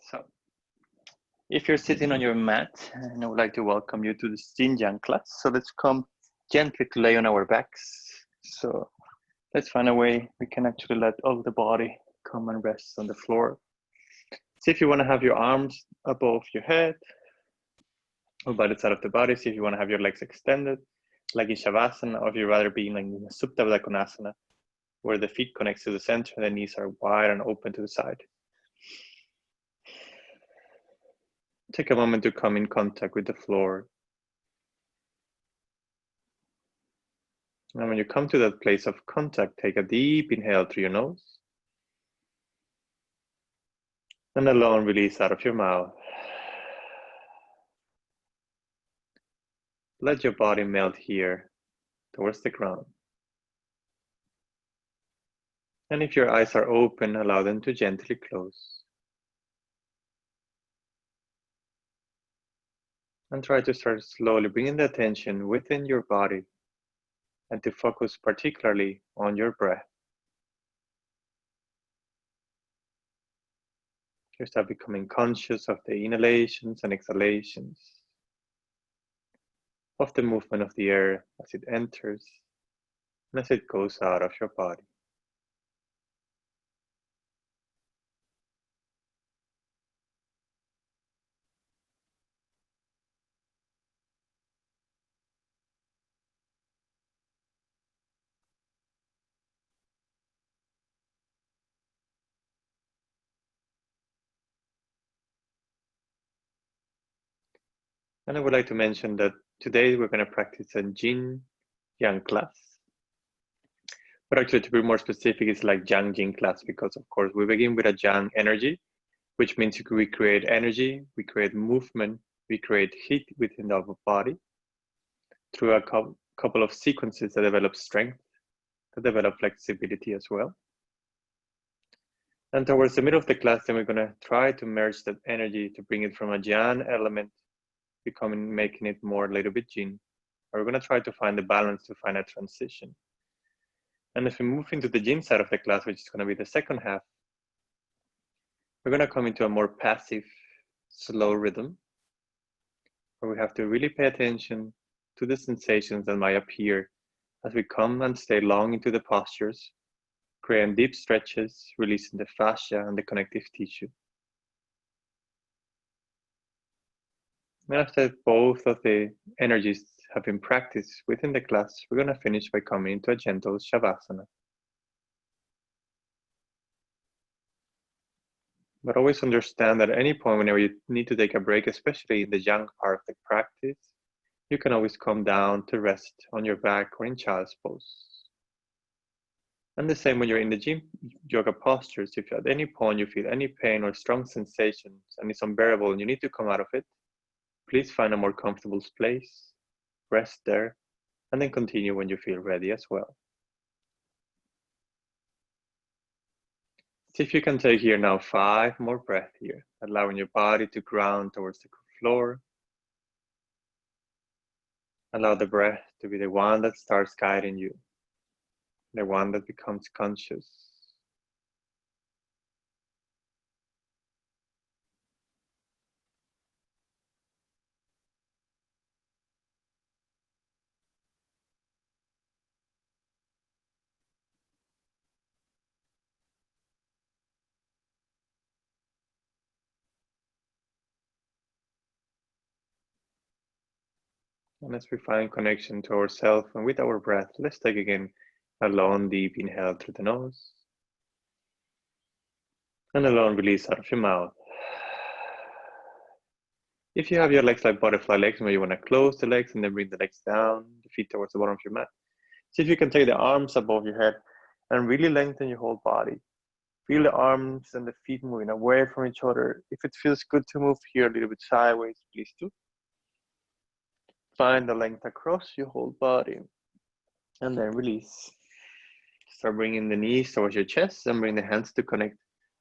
So, if you're sitting on your mat, and I would like to welcome you to this Yin Yang class. So let's come gently to lay on our backs. So let's find a way we can actually let all the body come and rest on the floor. See if you want to have your arms above your head or by the side of the body. See if you want to have your legs extended, like in Shavasana, or if you'd rather be in Supta Baddha Konasana, where the feet connect to the center, the knees are wide and open to the side. Take a moment to come in contact with the floor. And when you come to that place of contact, take a deep inhale through your nose. And a long release out of your mouth. Let your body melt here towards the ground. And if your eyes are open, allow them to gently close. And try to start slowly bringing the attention within your body and to focus particularly on your breath. You start becoming conscious of the inhalations and exhalations, of the movement of the air as it enters and as it goes out of your body. And I would like to mention that today we're going to practice a Yin Yang class. But actually, to be more specific, it's like Yang Yin class because, of course, we begin with a Yang energy, which means we create energy, we create movement, we create heat within our body through a couple of sequences that develop strength, that develop flexibility as well. And towards the middle of the class, then we're going to try to merge that energy to bring it from a Yang element, making it more a little bit Yin. Or we're going to try to find the balance to find a transition. And as we move into the Yin side of the class, which is going to be the second half, we're going to come into a more passive, slow rhythm, where we have to really pay attention to the sensations that might appear as we come and stay long into the postures, creating deep stretches, releasing the fascia and the connective tissue. And after both of the energies have been practiced within the class, we're going to finish by coming into a gentle Shavasana. But always understand that at any point whenever you need to take a break, especially in the Yang part of the practice, you can always come down to rest on your back or in child's pose. And the same when you're in the Yin yoga postures, if at any point you feel any pain or strong sensations and it's unbearable and you need to come out of it, please find a more comfortable place, rest there, and then continue when you feel ready as well. See if you can take here now 5 more breaths here, allowing your body to ground towards the floor. Allow the breath to be the one that starts guiding you, the one that becomes conscious. And as we find connection to ourselves and with our breath, let's take again a long deep inhale through the nose and a long release out of your mouth. If you have your legs like butterfly legs, where you want to close the legs and then bring the legs down, the feet towards the bottom of your mat. See if you can take the arms above your head and really lengthen your whole body. Feel the arms and the feet moving away from each other. If it feels good to move here a little bit sideways, please do. Find the length across your whole body and then release. Start bringing the knees towards your chest and bring the hands to connect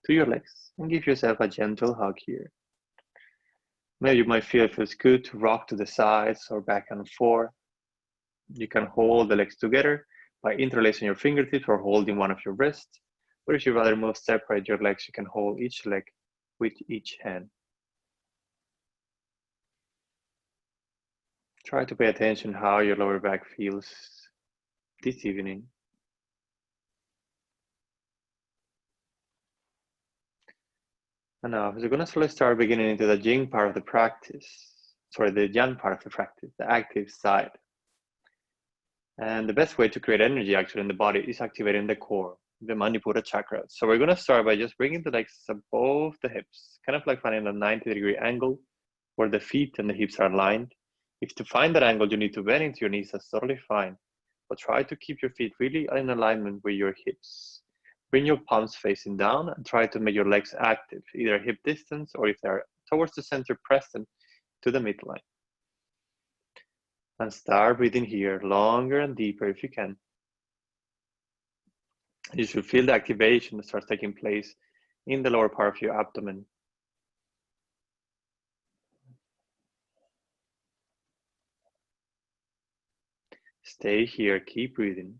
to your legs and give yourself a gentle hug here. Maybe you might feel it feels good to rock to the sides or back and forth. You can hold the legs together by interlacing your fingertips or holding one of your wrists. Or if you'd rather move separate your legs, you can hold each leg with each hand. Try to pay attention how your lower back feels this evening. And now we're going to slowly start beginning into the Yin part of the practice. Sorry, the Yang part of the practice, the active side. And the best way to create energy actually in the body is activating the core, the Manipura chakra. So we're going to start by just bringing the legs above the hips, kind of like finding a 90-degree angle where the feet and the hips are aligned. If to find that angle, you need to bend into your knees, that's totally fine. But try to keep your feet really in alignment with your hips. Bring your palms facing down and try to make your legs active, either hip distance or if they're towards the center, press them to the midline. And start breathing here longer and deeper if you can. You should feel the activation that starts taking place in the lower part of your abdomen. Stay here, keep breathing.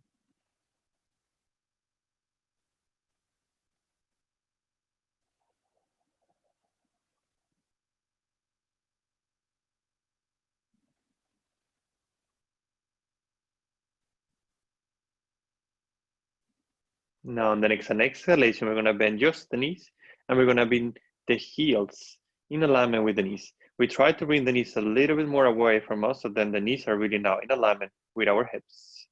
Now on the next exhalation, we're going to bend just the knees and we're going to bring the heels in alignment with the knees. We try to bring the knees a little bit more away from us so then the knees are really now in alignment with our hips.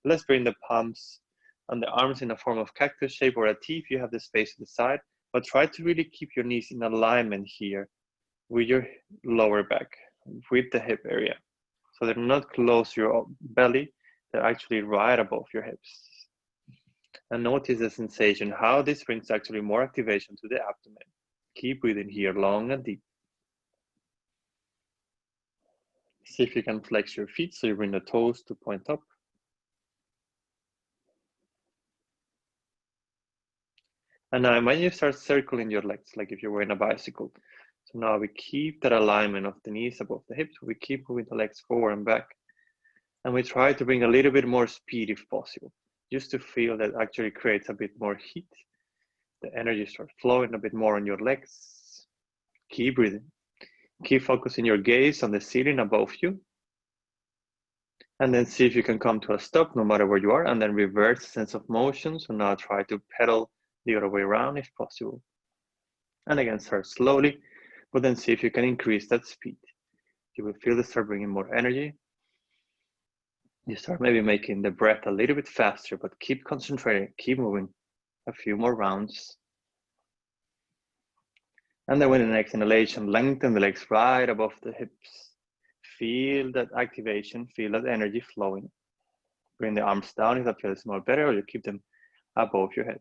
Let's bring the palms and the arms in a form of cactus shape or a T if you have the space to the side, but try to really keep your knees in alignment here with your lower back, with the hip area. So they're not close to your belly, they're actually right above your hips. And notice the sensation, how this brings actually more activation to the abdomen. Keep breathing here long and deep. See if you can flex your feet so you bring the toes to point up. And now when you start circling your legs, like if you're wearing a bicycle. So now we keep that alignment of the knees above the hips. We keep moving the legs forward and back. And we try to bring a little bit more speed if possible, just to feel that actually creates a bit more heat. The energy starts flowing a bit more on your legs. Keep breathing. Keep focusing your gaze on the ceiling above you. And then see if you can come to a stop no matter where you are, and then reverse the sense of motion. So now try to pedal the other way around if possible. And again, start slowly, but then see if you can increase that speed. You will feel it start bringing more energy. You start maybe making the breath a little bit faster, but keep concentrating, keep moving. A few more rounds. And then with the next inhalation, lengthen the legs right above the hips. Feel that activation, feel that energy flowing. Bring the arms down if that feels more better, or you keep them above your head.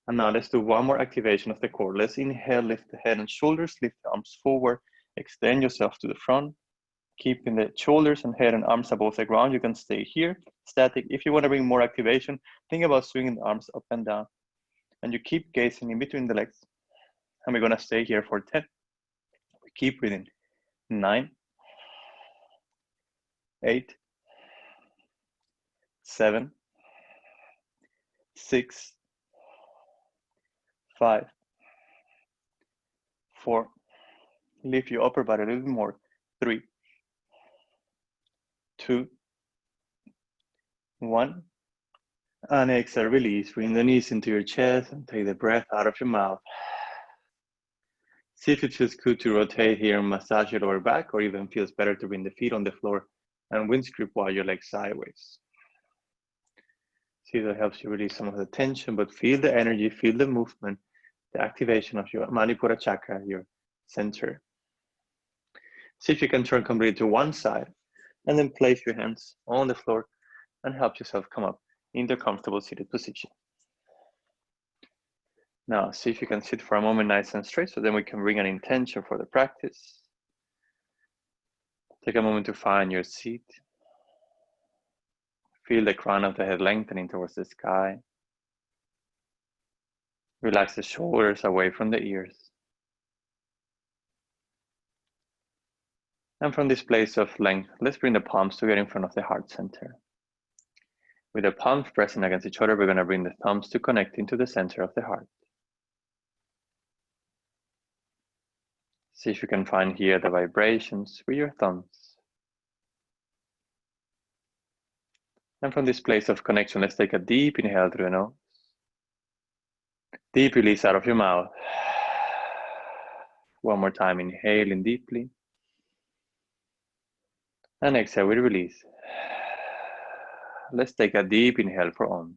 And now let's do one more activation of the core. Let's inhale, lift the head and shoulders, lift the arms forward, extend yourself to the front. Keeping the shoulders and head and arms above the ground. You can stay here, static. If you want to bring more activation, think about swinging the arms up and down. And you keep gazing in between the legs. And we're gonna stay here for 10. We keep breathing. 9, 8, 7, 6, 5, 4. Lift your upper body a little bit more. 3, 2, 1. And exhale, release. Bring the knees into your chest and take the breath out of your mouth. See if it feels good to rotate here and massage your lower back, or even feels better to bring the feet on the floor and windscreen grip while your legs sideways. See if that helps you release some of the tension, but feel the energy, feel the movement, the activation of your Manipura chakra, your center. See if you can turn completely to one side and then place your hands on the floor and help yourself come up into a comfortable seated position. Now, see if you can sit for a moment nice and straight, so then we can bring an intention for the practice. Take a moment to find your seat. Feel the crown of the head lengthening towards the sky. Relax the shoulders away from the ears. And from this place of length, let's bring the palms together in front of the heart center. With the palms pressing against each other, we're going to bring the thumbs to connect into the center of the heart. See if you can find here the vibrations with your thumbs. And from this place of connection, let's take a deep inhale through the nose. Deep release out of your mouth. One more time, inhaling deeply. And exhale with release. Let's take a deep inhale for on.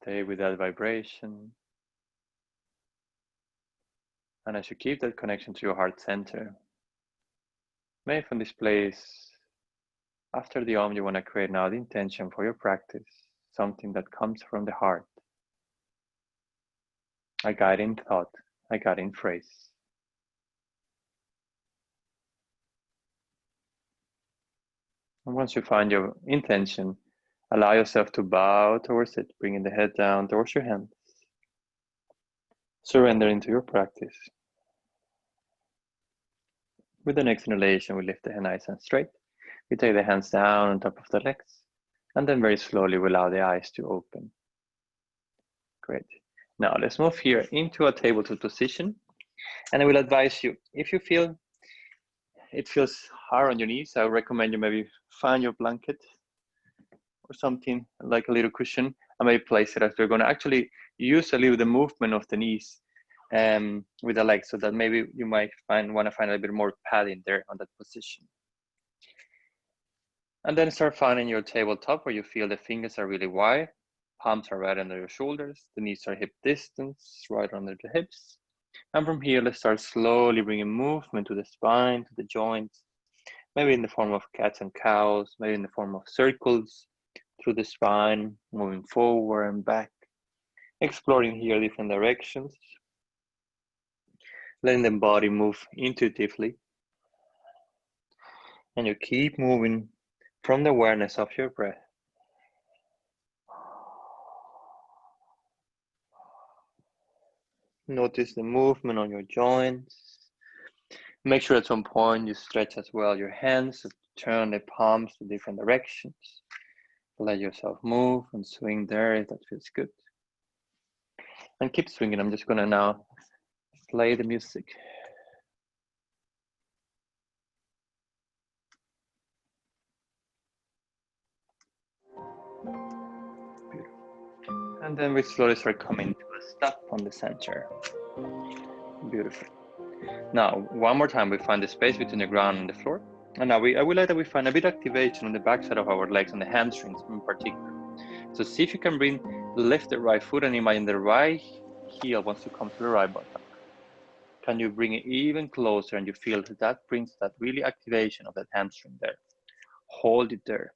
Stay with that vibration. And as you keep that connection to your heart center, may from this place, after the Om, you want to create now the intention for your practice, something that comes from the heart. A guiding thought, a guiding phrase. And once you find your intention, allow yourself to bow towards it, bringing the head down towards your hands. Surrender into your practice. With the next inhalation, we lift the head nice and straight. We take the hands down on top of the legs, and then very slowly we allow the eyes to open. Great. Now let's move here into a tabletop position. And I will advise you, if you feel it feels hard on your knees, I would recommend you maybe find your blanket or something like a little cushion and maybe place it as we're going to actually use a little the movement of the knees with the legs, so that maybe you might want to find a little bit more padding there on that position. And then start finding your tabletop where you feel the fingers are really wide, palms are right under your shoulders, the knees are hip distance, right under the hips. And from here, let's start slowly bringing movement to the spine, to the joints, maybe in the form of cats and cows, maybe in the form of circles through the spine, moving forward and back, exploring here different directions, letting the body move intuitively. And you keep moving from the awareness of your breath. Notice the movement on your joints. Make sure at some point you stretch as well your hands, turn the palms to different directions. Let yourself move and swing there if that feels good. And keep swinging. I'm just gonna now play the music. Beautiful. And then we slowly start coming to a stop on the center. Beautiful. Now, one more time, we find the space between the ground and the floor. And now I would like that we find a bit of activation on the backside of our legs, on the hamstrings in particular. So see if you can lift the right foot and imagine the right heel wants to come to the right buttock. Can you bring it even closer and you feel that brings that really activation of that hamstring there. Hold it there.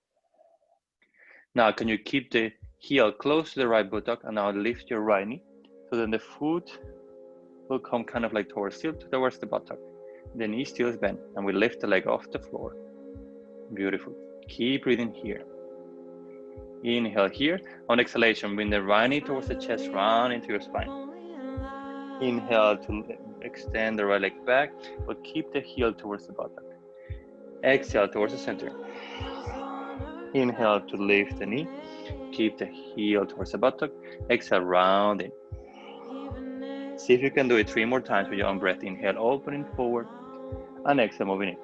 Now, can you keep the heel close to the right buttock and now lift your right knee? So then the foot will come kind of like towards the buttock. The knee still is bent and we lift the leg off the floor. Beautiful. Keep breathing here. Inhale here. On exhalation, bring the right knee towards the chest, round into your spine. Inhale to extend the right leg back, but keep the heel towards the buttock. Exhale towards the center. Inhale to lift the knee. Keep the heel towards the buttock. Exhale, round in. See if you can do it 3 more times with your own breath. Inhale, opening forward, and exhale, moving in.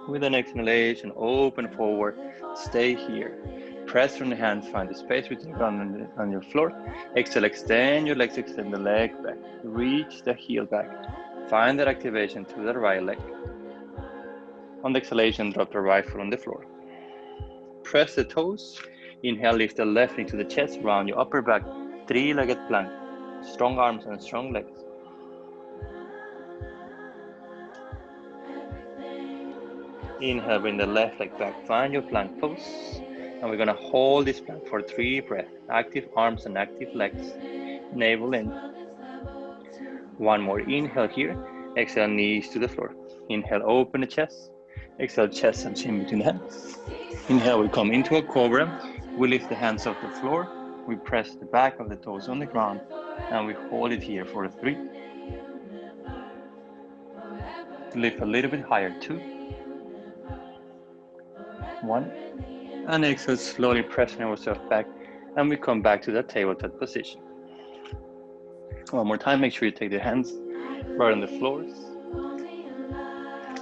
With an exhalation, open forward, stay here. Press from the hands, find the space between the ground and your floor. Exhale, extend your legs, extend the leg back. Reach the heel back. Find that activation to the right leg. On the exhalation, drop the right foot on the floor. Press the toes. Inhale, lift the left knee to the chest, round your upper back, 3-legged plank. Strong arms and strong legs. Inhale, bring the left leg back, find your plank pose. And we're gonna hold this plank for 3 breaths. Active arms and active legs. Navel in. One more inhale here. Exhale, knees to the floor. Inhale, open the chest. Exhale, chest and chin between the hands. Inhale, we come into a cobra. We lift the hands off the floor. We press the back of the toes on the ground. And we hold it here for 3. Lift a little bit higher, 2. 1. And exhale, slowly pressing ourselves back. And we come back to that tabletop position. One more time, make sure you take the hands right on the floors.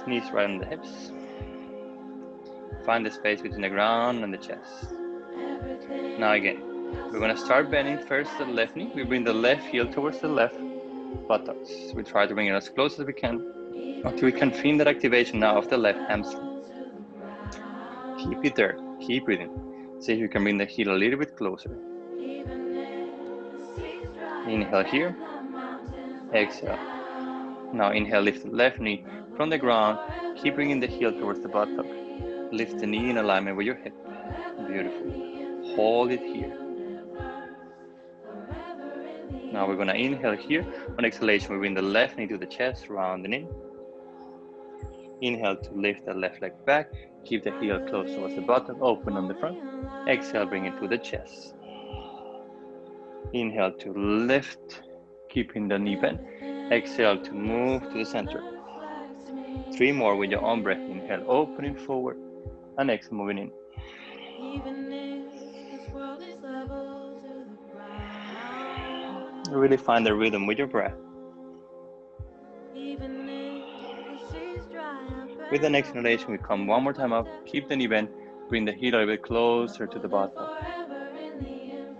Knees right on the hips. Find the space between the ground and the chest. Now again, we're gonna start bending first the left knee. We bring the left heel towards the left buttocks. We try to bring it as close as we can until we can feel that activation now of the left hamstring. Keep it there, keep breathing. See if you can bring the heel a little bit closer. Inhale here, exhale. Now inhale, lift the left knee from the ground. Keep bringing the heel towards the buttock. Lift the knee in alignment with your hip. Beautiful. Hold it here. Now we're gonna inhale here. On exhalation, we bring the left knee to the chest, rounding in. Inhale to lift the left leg back. Keep the heel close towards the bottom, open on the front. Exhale, bring it to the chest. Inhale to lift, keeping the knee bent. Exhale to move to the center. 3 more with your own breath. Inhale, opening forward, and exhale, moving in. Really find the rhythm with your breath. With the next inhalation, we come one more time up. Keep the knee bent. Bring the heel a little bit closer to the bottom.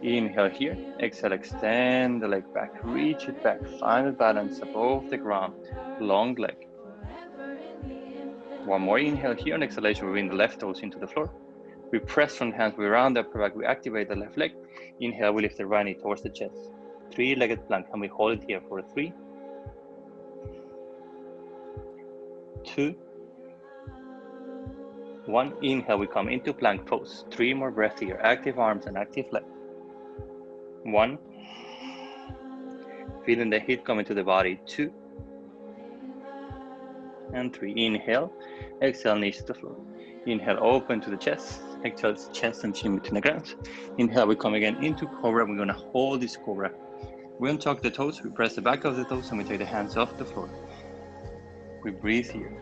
Inhale here. Exhale, extend the leg back. Reach it back. Find the balance above the ground. Long leg. One more inhale here. On exhalation, we bring the left toes into the floor. We press from the hands. We round the upper back. We activate the left leg. Inhale, we lift the right knee towards the chest. 3-legged plank. And we hold it here for 3, 2, 1. Inhale, we come into plank pose. 3 more breaths here. Active arms and active legs. 1. Feeling the heat coming to the body. 2. And 3. Inhale. Exhale, knees to the floor. Inhale, open to the chest. Exhale, chest and chin between the ground. Inhale, we come again into cobra. We're gonna hold this cobra. We untuck the toes. We press the back of the toes and we take the hands off the floor. We breathe here.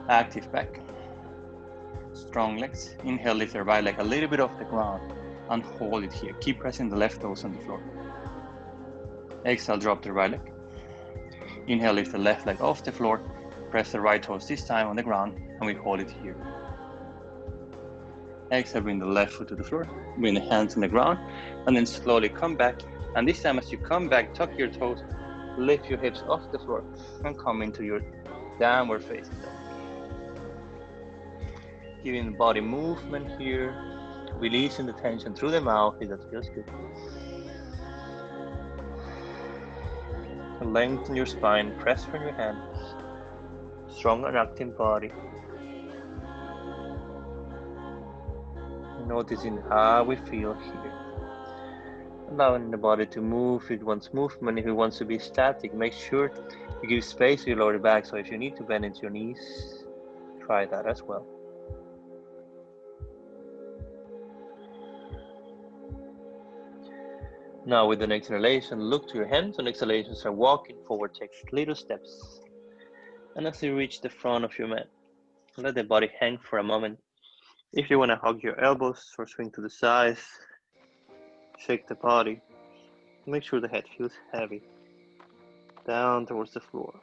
Active back. Strong legs. Inhale, lift the right leg a little bit off the ground and hold it here. Keep pressing the left toes on the floor. Exhale, drop the right leg. Inhale, lift the left leg off the floor. Press the right toes this time on the ground and we hold it here. Exhale, bring the left foot to the floor. Bring the hands on the ground and then slowly come back. And this time as you come back, tuck your toes, lift your hips off the floor and come into your downward facing dog. Giving the body movement here, releasing the tension through the mouth, that feels good. Lengthen your spine, press from your hands, strong and active body. Noticing how we feel here. Allowing the body to move if it wants movement, if it wants to be static, make sure you give space to your lower back, so if you need to bend into your knees, try that as well. Now with the next inhalation, look to your hands. On exhalation, start walking forward, take little steps. And as you reach the front of your mat, let the body hang for a moment. If you want to hug your elbows or swing to the sides, shake the body. Make sure the head feels heavy. Down towards the floor.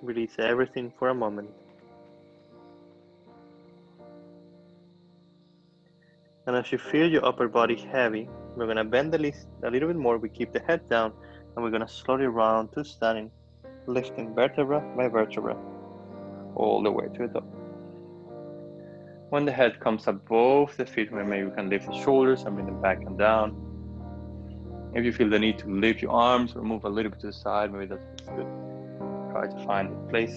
Release everything for a moment. And as you feel your upper body heavy, we're going to bend the knees a little bit more. We keep the head down and we're going to slowly round to standing, lifting vertebra by vertebra all the way to the top. When the head comes above the feet, maybe you can lift the shoulders and bring them back and down. If you feel the need to lift your arms or move a little bit to the side, maybe that's good. Try to find a place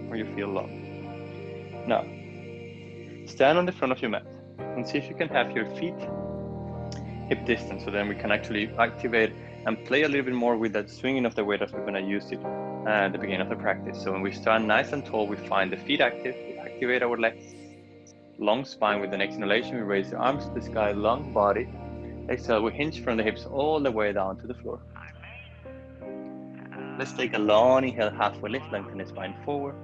where you feel long. Now, stand on the front of your mat. And see if you can have your feet hip distance, so then we can actually activate and play a little bit more with that swinging of the weight as we're going to use it at the beginning of the practice. So when we stand nice and tall, we find the feet active, we activate our legs, long spine. With the next inhalation, we raise the arms to the sky, long body. Exhale, we hinge from the hips all the way down to the floor. Let's take a long inhale, halfway lift, lengthen the spine forward.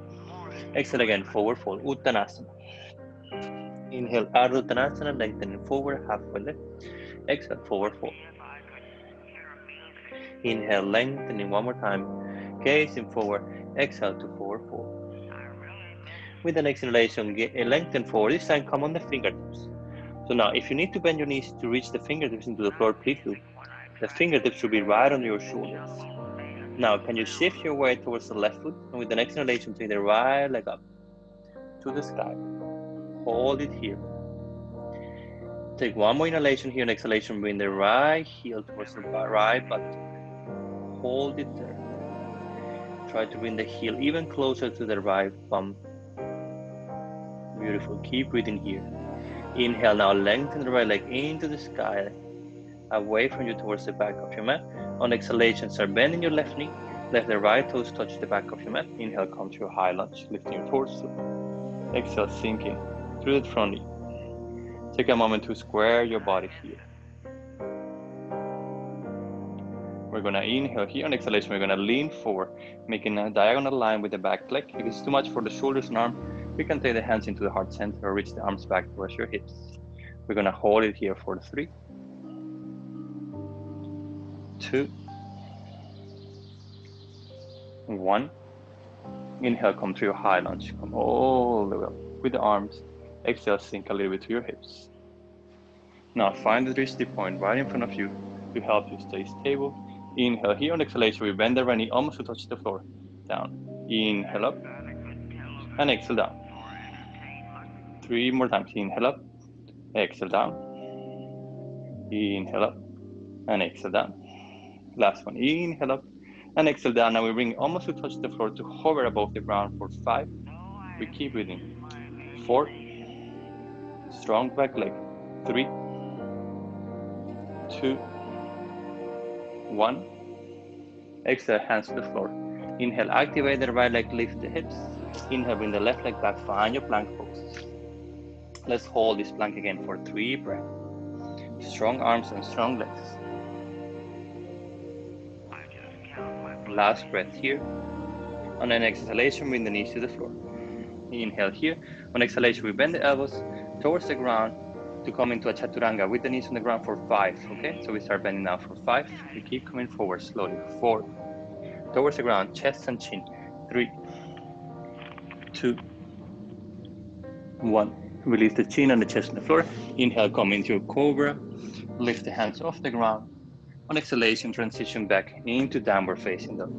Exhale again, forward fold, Uttanasana. Inhale, Ardha Uttanasana, lengthening forward, halfway lift. Exhale, forward fold. Inhale, lengthening one more time, gazing forward. Exhale to forward fold. With the next inhalation, lengthen forward. This time, come on the fingertips. So now, if you need to bend your knees to reach the fingertips into the floor, please do. The fingertips should be right on your shoulders. Now, can you shift your weight towards the left foot? And with the next inhalation, take the right leg up to the sky. Hold it here. Take one more inhalation here, and exhalation, bring the right heel towards the right butt. Hold it there. Try to bring the heel even closer to the right bum. Beautiful. Keep breathing here. Inhale, now lengthen the right leg into the sky, away from you towards the back of your mat. On exhalation, start bending your left knee. Let the right toes touch the back of your mat. Inhale, come to your high lunge, lifting your torso. Exhale, sinking through the front knee. Take a moment to square your body here. We're gonna inhale here. On exhalation, we're gonna lean forward, making a diagonal line with the back leg. If it's too much for the shoulders and arm, we can take the hands into the heart center or reach the arms back towards your hips. We're gonna hold it here for 3, 2, 1. Inhale, come to your high lunge. Come all the way up with the arms. Exhale, sink a little bit to your hips. Now find the drishti point right in front of you to help you stay stable. Inhale here. On exhalation, we bend the right knee almost to touch the floor. Down. Inhale up and exhale down. 3 more times. Inhale up, exhale down. Inhale up and exhale down. Last one. Inhale up and exhale down. Now we bring almost to touch the floor to hover above the ground for 5. We keep breathing. 4. Strong back leg. 3, 2, 1. Exhale, hands to the floor. Inhale, activate the right leg, lift the hips. Inhale, bring the left leg back, find your plank pose. Let's hold this plank again for 3 breaths. Strong arms and strong legs. Last breath here. On an exhalation, bring the knees to the floor. Inhale here. On exhalation, we bend the elbows towards the ground to come into a chaturanga with the knees on the ground for 5. Okay, so we start bending now for 5. We keep coming forward slowly. 4. Towards the ground, chest and chin. 3, 2, 1. Release the chin and the chest on the floor. Inhale, come into your cobra. Lift the hands off the ground. On exhalation, transition back into downward facing dog.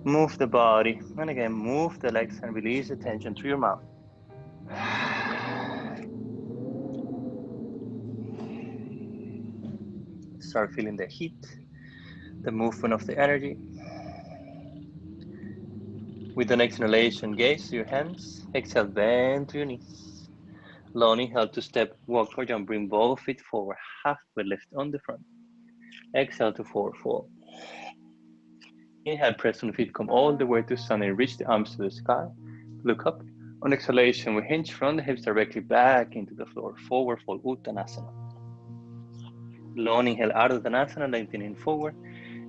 Move the body, and again, move the legs and release the tension through your mouth. Start feeling the heat, the movement of the energy. With the next inhalation, gaze to your hands. Exhale, bend to your knees. Long inhale to step, walk or jump, bring both feet forward, halfway lift on the front. Exhale to forward fold. Inhale, press on the feet, come all the way to standing, reach the arms to the sky. Look up. On exhalation, we hinge from the hips directly back into the floor. Forward fold, Uttanasana. Long inhale, Ardha Uttanasana, lengthening forward.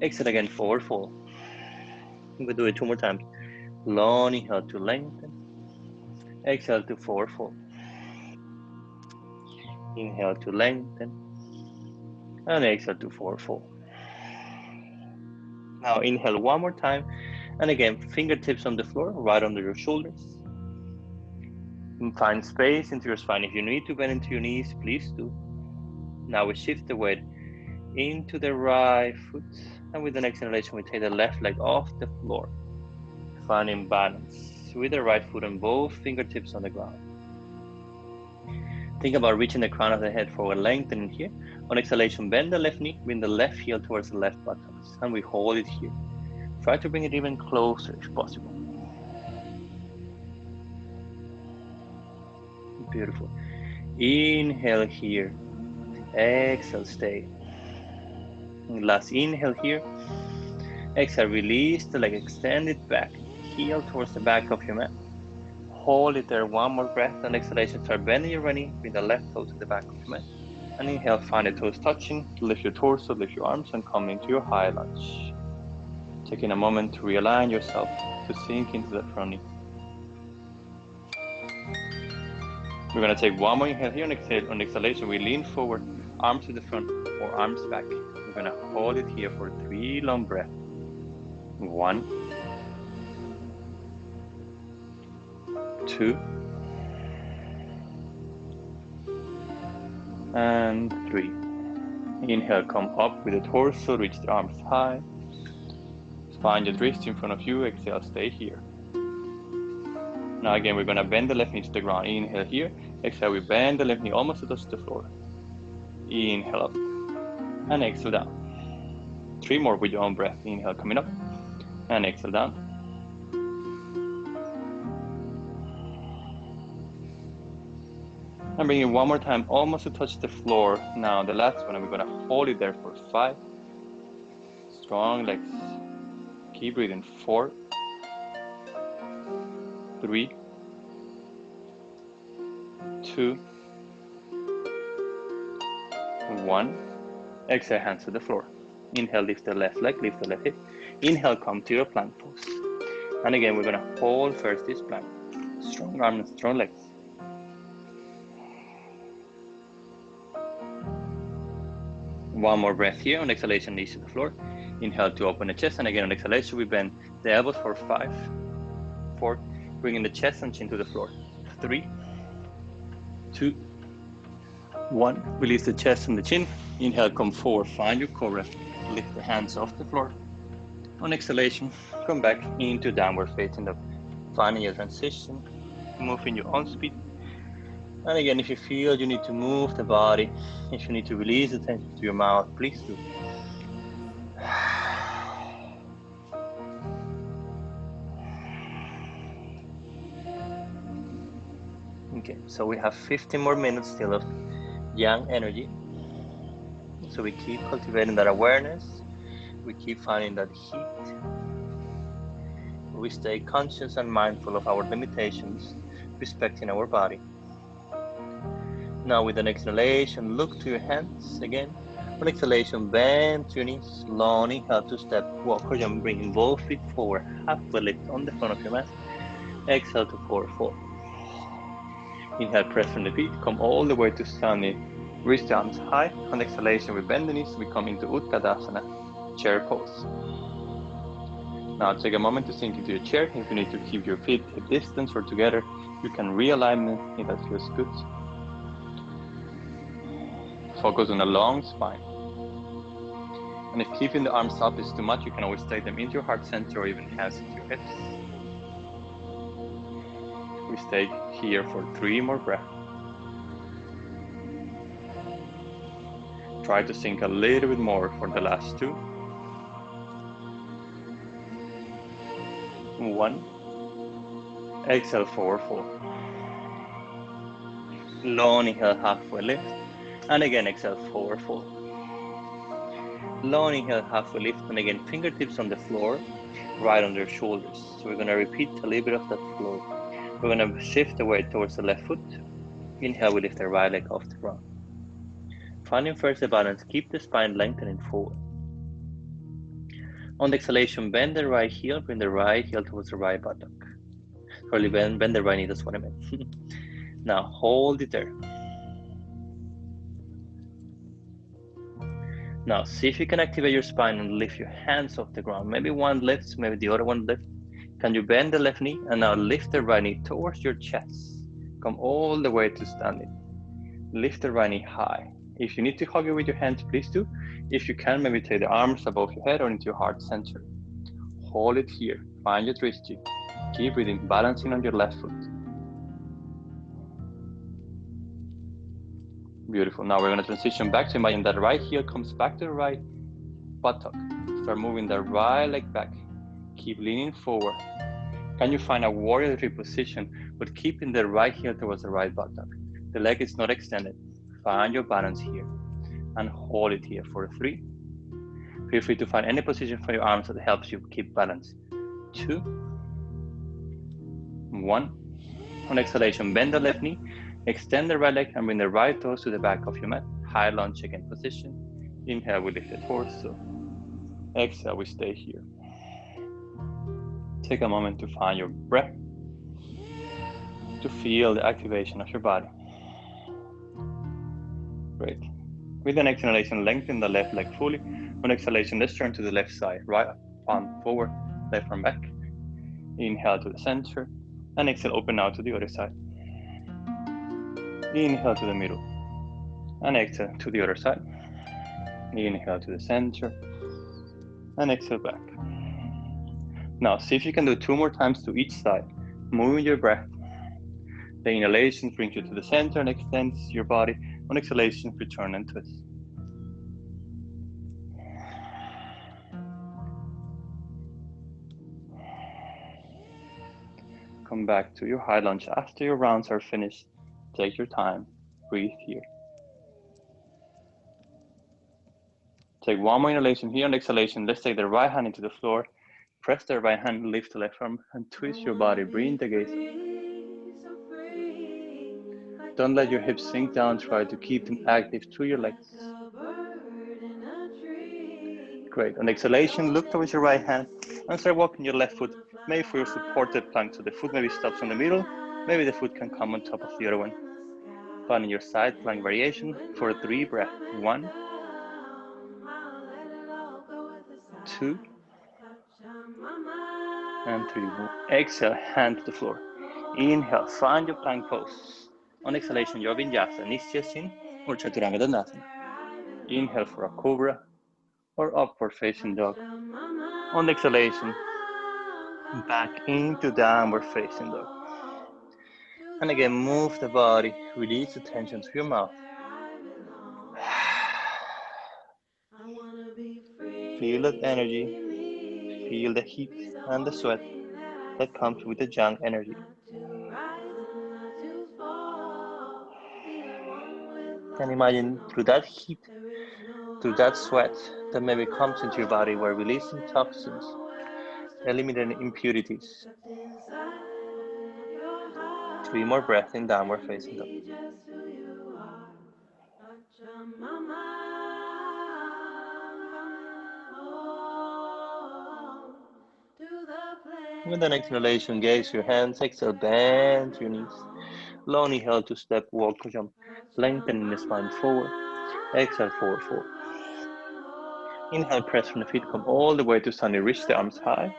Exhale again, forward fold. We'll do it 2 more times. Long inhale to lengthen. Exhale to forward fold. Inhale to lengthen. And exhale to forward fold. Now inhale 1 more time. And again, fingertips on the floor, right under your shoulders. And find space into your spine. If you need to bend into your knees, please do. Now we shift the weight into the right foot. And with the next inhalation, we take the left leg off the floor. Finding balance with the right foot and both fingertips on the ground. Think about reaching the crown of the head forward, lengthening here. On exhalation, bend the left knee, bring the left heel towards the left buttocks, and we hold it here. Try to bring it even closer if possible. Beautiful. Inhale here. Exhale, stay. Last inhale here. Exhale, release the leg, extend it back. Heel towards the back of your mat. Hold it there, one more breath. On exhalation, start bending your running. Bring the left toe to the back of your mat. And inhale, find the toes touching. Lift your torso, lift your arms, and come into your high lunge. Taking a moment to realign yourself, to sink into that front knee. We're gonna take one more inhale here. On exhalation, we lean forward, arms to the front or arms back. We're gonna hold it here for 3 long breaths. 1, 2, and 3. Inhale, come up with the torso, reach the arms high. Find your wrist in front of you. Exhale, stay here. Now again, we're gonna bend the left knee to the ground. Inhale here. Exhale, we bend the left knee almost to touch the floor. Inhale up and exhale down. 3 more with your own breath. Inhale, coming up and exhale down. And bring it one more time, almost to touch the floor. Now the last one, and we're gonna hold it there for 5. Strong legs. Keep breathing. 4, 3, 2, 1. Exhale, hands to the floor. Inhale, lift the left leg, lift the left hip. Inhale, come to your plank pose. And again, we're gonna hold first this plank. Strong arms, strong legs. One more breath here. On exhalation, knees to the floor. Inhale to open the chest, and again on exhalation, we bend the elbows for 5, 4, bringing the chest and chin to the floor. 3, 2, 1. Release the chest and the chin. Inhale, come forward, find your cobra. Lift the hands off the floor. On exhalation, come back into downward facing dog. Finding your transition, move in your own speed. And again, if you feel you need to move the body, if you need to release the tension to your mouth, please do. Okay, so we have 15 more minutes still of yang energy. So we keep cultivating that awareness. We keep finding that heat. We stay conscious and mindful of our limitations, respecting our body. Now with an exhalation, look to your hands again. On exhalation, bend to your knees, long inhale to step, walk or jump, bringing both feet forward, halfway lift on the front of your mat. Exhale to forward fold. Inhale, press from the feet, come all the way to standing, reach the arms high. On exhalation, we bend the knees, we come into Uttanasana, chair pose. Now take a moment to sink into your chair. If you need to keep your feet a distance or together, you can realign them if that feels good. Focus on a long spine. And if keeping the arms up is too much, you can always take them into your heart center or even hands into your hips. We stay here for 3 more breaths. Try to sink a little bit more for the last 2. 1. Exhale, forward fold. Long inhale, halfway lift. And again, exhale, forward fold. Long inhale, halfway lift. And again, fingertips on the floor, right on your shoulders. So we're going to repeat a little bit of that flow. We're going to shift the weight towards the left foot. Inhale, we lift the right leg off the ground. Finding first the balance, keep the spine lengthening forward. On the exhalation, bend the right heel, bring the right heel towards the right buttock. Sorry, bend the right knee, that's what I meant. Now, hold it there. Now, see if you can activate your spine and lift your hands off the ground. Maybe one lifts, maybe the other one lifts. Can you bend the left knee and now lift the right knee towards your chest? Come all the way to standing. Lift the right knee high. If you need to hug it with your hands, please do. If you can, maybe take the arms above your head or into your heart center. Hold it here. Find your wrist G. Keep breathing, balancing on your left foot. Beautiful. Now we're going to transition back to imagine that right heel comes back to the right buttock. Start moving the right leg back. Keep leaning forward. Can you find a warrior 3 position, but keeping the right heel towards the right buttock? The leg is not extended. Find your balance here and hold it here for 3. Feel free to find any position for your arms that helps you keep balance. 2, 1. On exhalation, bend the left knee, extend the right leg, and bring the right toes to the back of your mat. High lunge chicken position. Inhale, we lift the torso. Exhale, we stay here. Take a moment to find your breath, to feel the activation of your body. Great. With an exhalation, lengthen the left leg fully. On exhalation, let's turn to the left side. Right palm forward, left arm back. Inhale to the center. And exhale, open out to the other side. Inhale to the middle. And exhale to the other side. Inhale to the center. And exhale back. Now, see if you can do 2 more times to each side. Moving your breath. The inhalation brings you to the center and extends your body. On exhalation, return and twist. Come back to your high lunge after your rounds are finished. Take your time. Breathe here. Take 1 more inhalation here. On exhalation, let's take the right hand into the floor. Press the right hand, lift the left arm, and twist your body. Bring the gaze up. Don't let your hips sink down. Try to keep them active through your legs. Great. On exhalation, look towards your right hand and start walking your left foot, maybe for your supported plank. So the foot maybe stops in the middle. Maybe the foot can come on top of the other one. Finding your side plank variation for 3 breaths. 1, 2, and 3. Exhale, hand to the floor. Inhale, find your plank pose. On exhalation, your Vinyasa, knees chest in, or Chaturanga Dandasana. Inhale for a Cobra or upward facing dog. On exhalation, back into downward facing dog. And again, move the body, release the tension to your mouth. Feel that energy, feel the heat and the sweat that comes with the Yang energy. And imagine through that heat, through that sweat that maybe comes into your body, we're releasing toxins, eliminating impurities. 3 more breaths in downward facing dog. With an exhalation, gaze your hands, exhale, bend your knees. Long inhale to step, walk or jump. Lengthening the spine forward. Exhale, forward fold. Inhale, press from the feet, come all the way to standing, reach the arms high.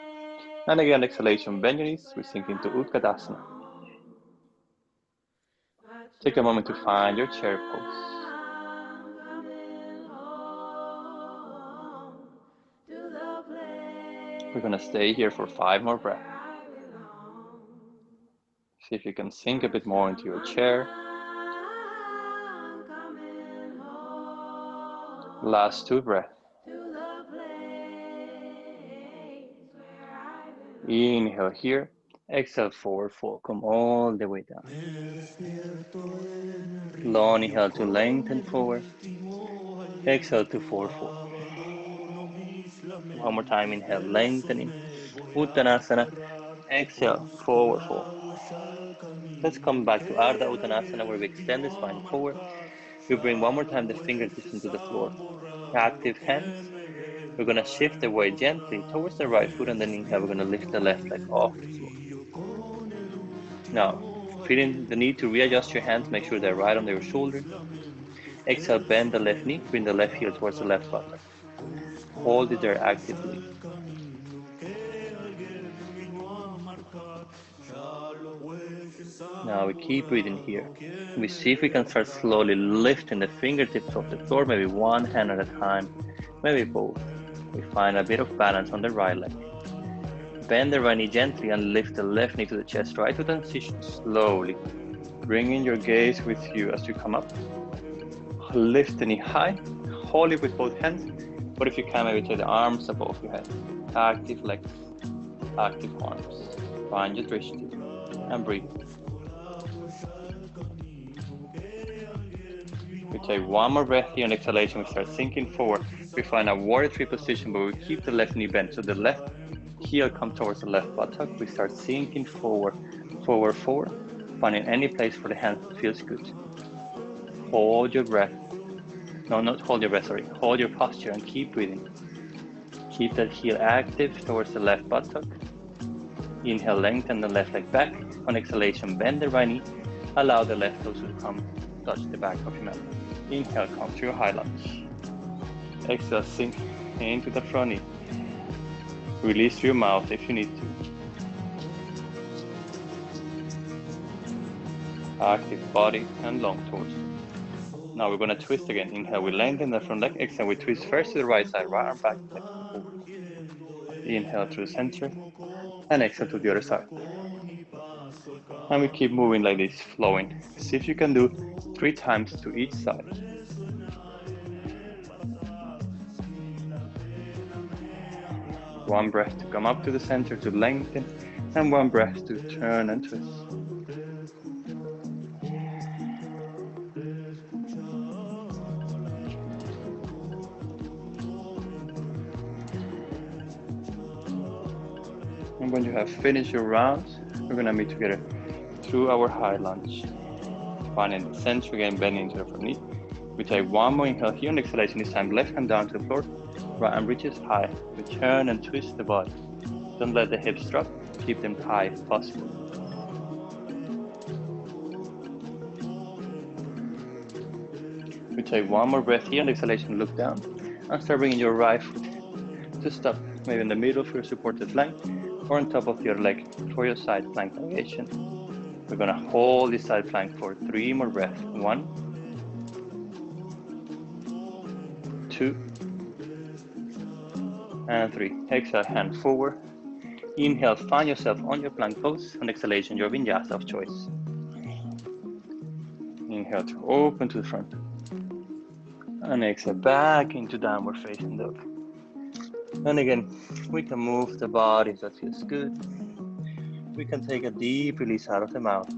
And again, exhalation, bend your knees, we sink into Utkatasana. Take a moment to find your chair pose. We're gonna stay here for 5 more breaths. See if you can sink a bit more into your chair. Last 2 breaths. Inhale here. Exhale, forward fold. Come all the way down. Long inhale to lengthen forward. Exhale to forward fold. One more time. Inhale, lengthening. Uttanasana. Exhale, forward fold. Let's come back to Ardha Uttanasana, where we extend the spine forward. We bring one more time the fingertips into the floor. Active hands. We're going to shift the weight gently towards the right foot, and then inhale, we're going to lift the left leg off the floor. Now, feeling the need to readjust your hands, make sure they're right under your shoulder. Exhale, bend the left knee, bring the left heel towards the left buttock. Hold it there actively. Now we keep breathing here. We see if we can start slowly lifting the fingertips off the floor, maybe one hand at a time, maybe both. We find a bit of balance on the right leg. Bend the right knee gently and lift the left knee to the chest. Try to transition slowly, bringing your gaze with you as you come up. Lift the knee high, hold it with both hands, but if you can, maybe take the arms above your head. Active legs, active arms. Find your drishti and breathe. We take one more breath here, and exhalation, we start sinking forward. We find a warrior three position, but we keep the left knee bent, so the left heel comes towards the left buttock. We start sinking forward, forward, forward, finding any place for the hands that feels good. Hold your breath. No, not hold your breath, sorry. Hold your posture and keep breathing. Keep that heel active towards the left buttock. Inhale, lengthen the left leg back. On exhalation, bend the right knee. Allow the left toes to come touch the back of your mat. Inhale, come to your high lunge. Exhale, sink into the front knee. Release through your mouth if you need to. Active body and long torso. Now we're going to twist again. Inhale, we lengthen the front leg. Exhale, we twist first to the right side, right arm back, left arm forward. Inhale to the center, and exhale to the other side. And we keep moving like this, flowing. See if you can do 3 times to each side. One breath to come up to the center to lengthen, and one breath to turn and twist. And when you have finished your rounds, we're going to meet together through our high lunge. Finding the center again, bending into the front knee. We take one more inhale here, and exhalation this time, left hand down to the floor, right arm reaches high. We turn and twist the body. Don't let the hips drop, keep them high if possible. We take one more breath here, and exhalation, look down, and start bringing your right foot to stop, maybe in the middle for your supported flank, or on top of your leg for your side plank variation. We're gonna hold this side plank for 3 more breaths. 1, 2, and 3. Exhale, hand forward. Inhale, find yourself on your plank pose. On exhalation, your vinyasa of choice. Inhale to open to the front. And exhale back into downward facing dog. And again, we can move the body if that feels good. We can take a deep release out of the mouth.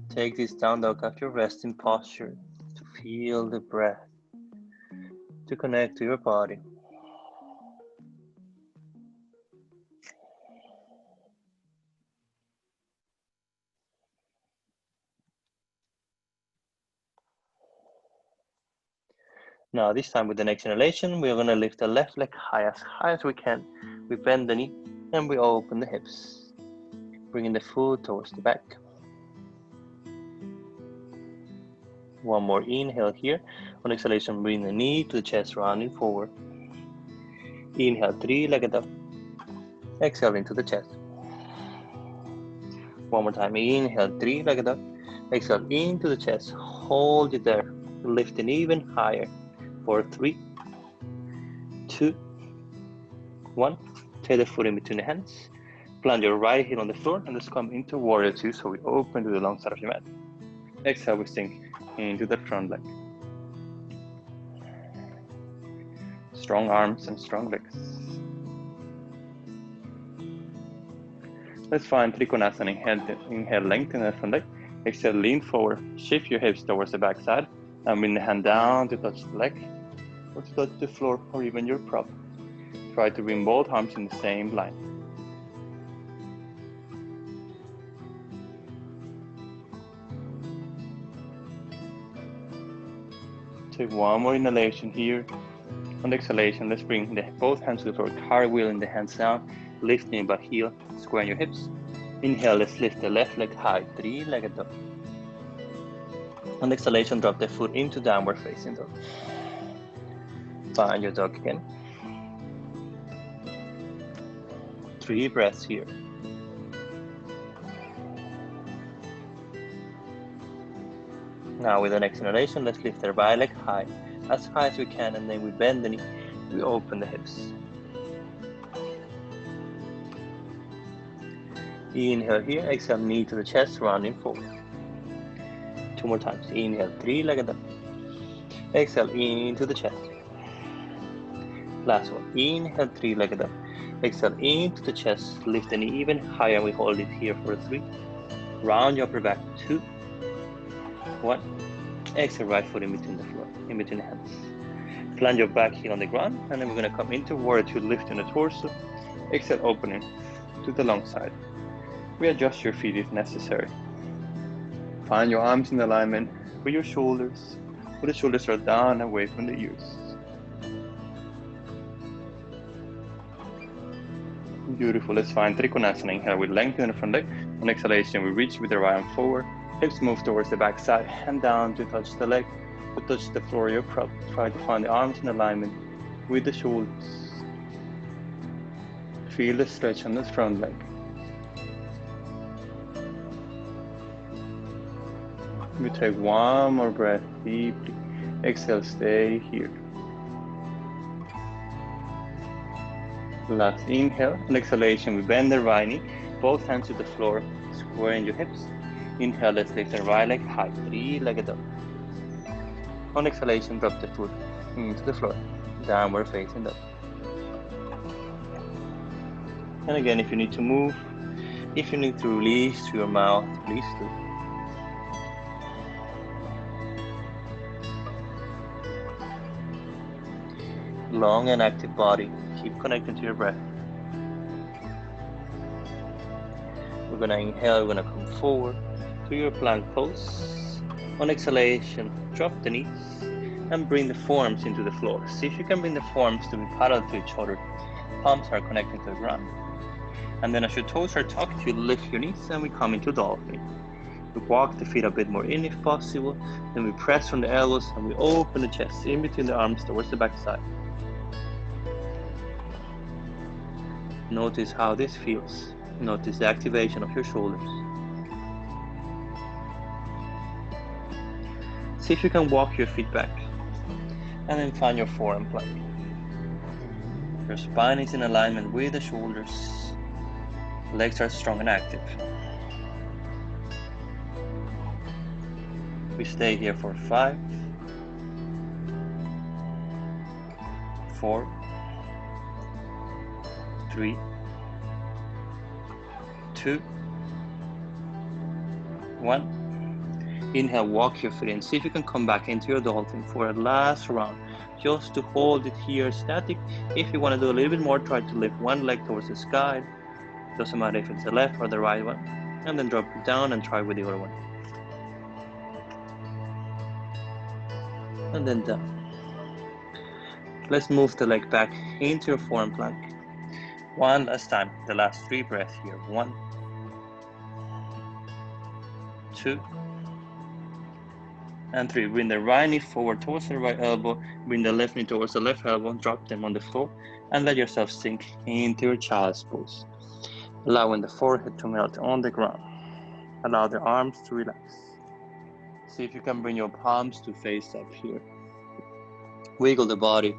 Take this down dog after your resting posture to feel the breath, to connect to your body. Now this time with the next inhalation, we're going to lift the left leg high as we can. We bend the knee and we open the hips, bringing the foot towards the back. One more inhale here. On exhalation, bring the knee to the chest, rounding forward. Inhale, 3-legged up. Exhale into the chest. One more time, inhale, 3-legged up. Exhale into the chest. Hold it there, lifting even higher. For 3, 2, 1. Take the foot in between the hands. Plant your right heel on the floor and let's come into warrior 2. So we open to the long side of your mat. Exhale, we sink into the front leg. Strong arms and strong legs. Let's find Trikonasana. Inhale, lengthen the front leg. Exhale, lean forward. Shift your hips towards the back side. And bring the hand down to touch the leg, or to touch the floor, or even your prop. Try to bring both arms in the same line. Take one more inhalation here. On the exhalation, let's bring both hands to the floor, cartwheeling the hands down, lifting by heel, squaring your hips. Inhale, let's lift the left leg high, 3-legged dog. On the exhalation, drop the foot into downward facing dog. Find your dog again. 3 breaths here. Now with the next inhalation, let's lift the right leg high as we can, and then we bend the knee, we open the hips. Inhale here, exhale, knee to the chest, rounding forward. 2 more times. Inhale, 3-legged up. Exhale, into the chest. Last one. Inhale, 3-legged up. Exhale into the chest, lift the knee even higher. We hold it here for 3. Round your upper back, 2, 1. Exhale, right foot in between the floor, in between the hands. Plant your back heel on the ground, and then we're going to come into warrior two, lifting the torso. Exhale, opening to the long side. Readjust your feet if necessary. Find your arms in alignment with your shoulders, where the shoulders are down away from the ears. Beautiful. Let's find Trikonasana. Inhale, we lengthen the front leg. On exhalation, we reach with the right arm forward. Hips move towards the back side and down to touch the leg, to touch the floor of your prop. Try to find the arms in alignment with the shoulders. Feel the stretch on the front leg. We take one more breath deeply. Exhale, stay here. Last inhale and exhalation, we bend the right knee, both hands to the floor, squaring your hips. Inhale, let's lift the right leg high, 3-legged dog. On exhalation, drop the foot into the floor, downward facing dog. And again, if you need to move, if you need to release through your mouth, please do. Long and active body, keep connecting to your breath. We're gonna inhale, we're gonna come forward to your plank pose. On exhalation, drop the knees and bring the forearms into the floor. See if you can bring the forearms to be parallel to each other. Palms are connecting to the ground. And then as your toes are tucked, you lift your knees and we come into dolphin. We walk the feet a bit more in if possible. Then we press from the elbows and we open the chest in between the arms towards the back side. Notice how this feels. Notice the activation of your shoulders. See if you can walk your feet back. And then find your forearm plank. Your spine is in alignment with the shoulders. Legs are strong and active. We stay here for 5, 4, 3, 2, 1. Inhale, walk your feet in. See if you can come back into your dolphin for a last round. Just to hold it here static. If you want to do a little bit more, try to lift one leg towards the sky. Doesn't matter if it's the left or the right one. And then drop it down and try with the other one. And then down. Let's move the leg back into your forearm plank. One last time, the last 3 breaths here. 1, 2, and 3. Bring the right knee forward towards the right elbow. Bring the left knee towards the left elbow. Drop them on the floor and let yourself sink into your child's pose. Allowing the forehead to melt on the ground. Allow the arms to relax. See if you can bring your palms to face up here. Wiggle the body.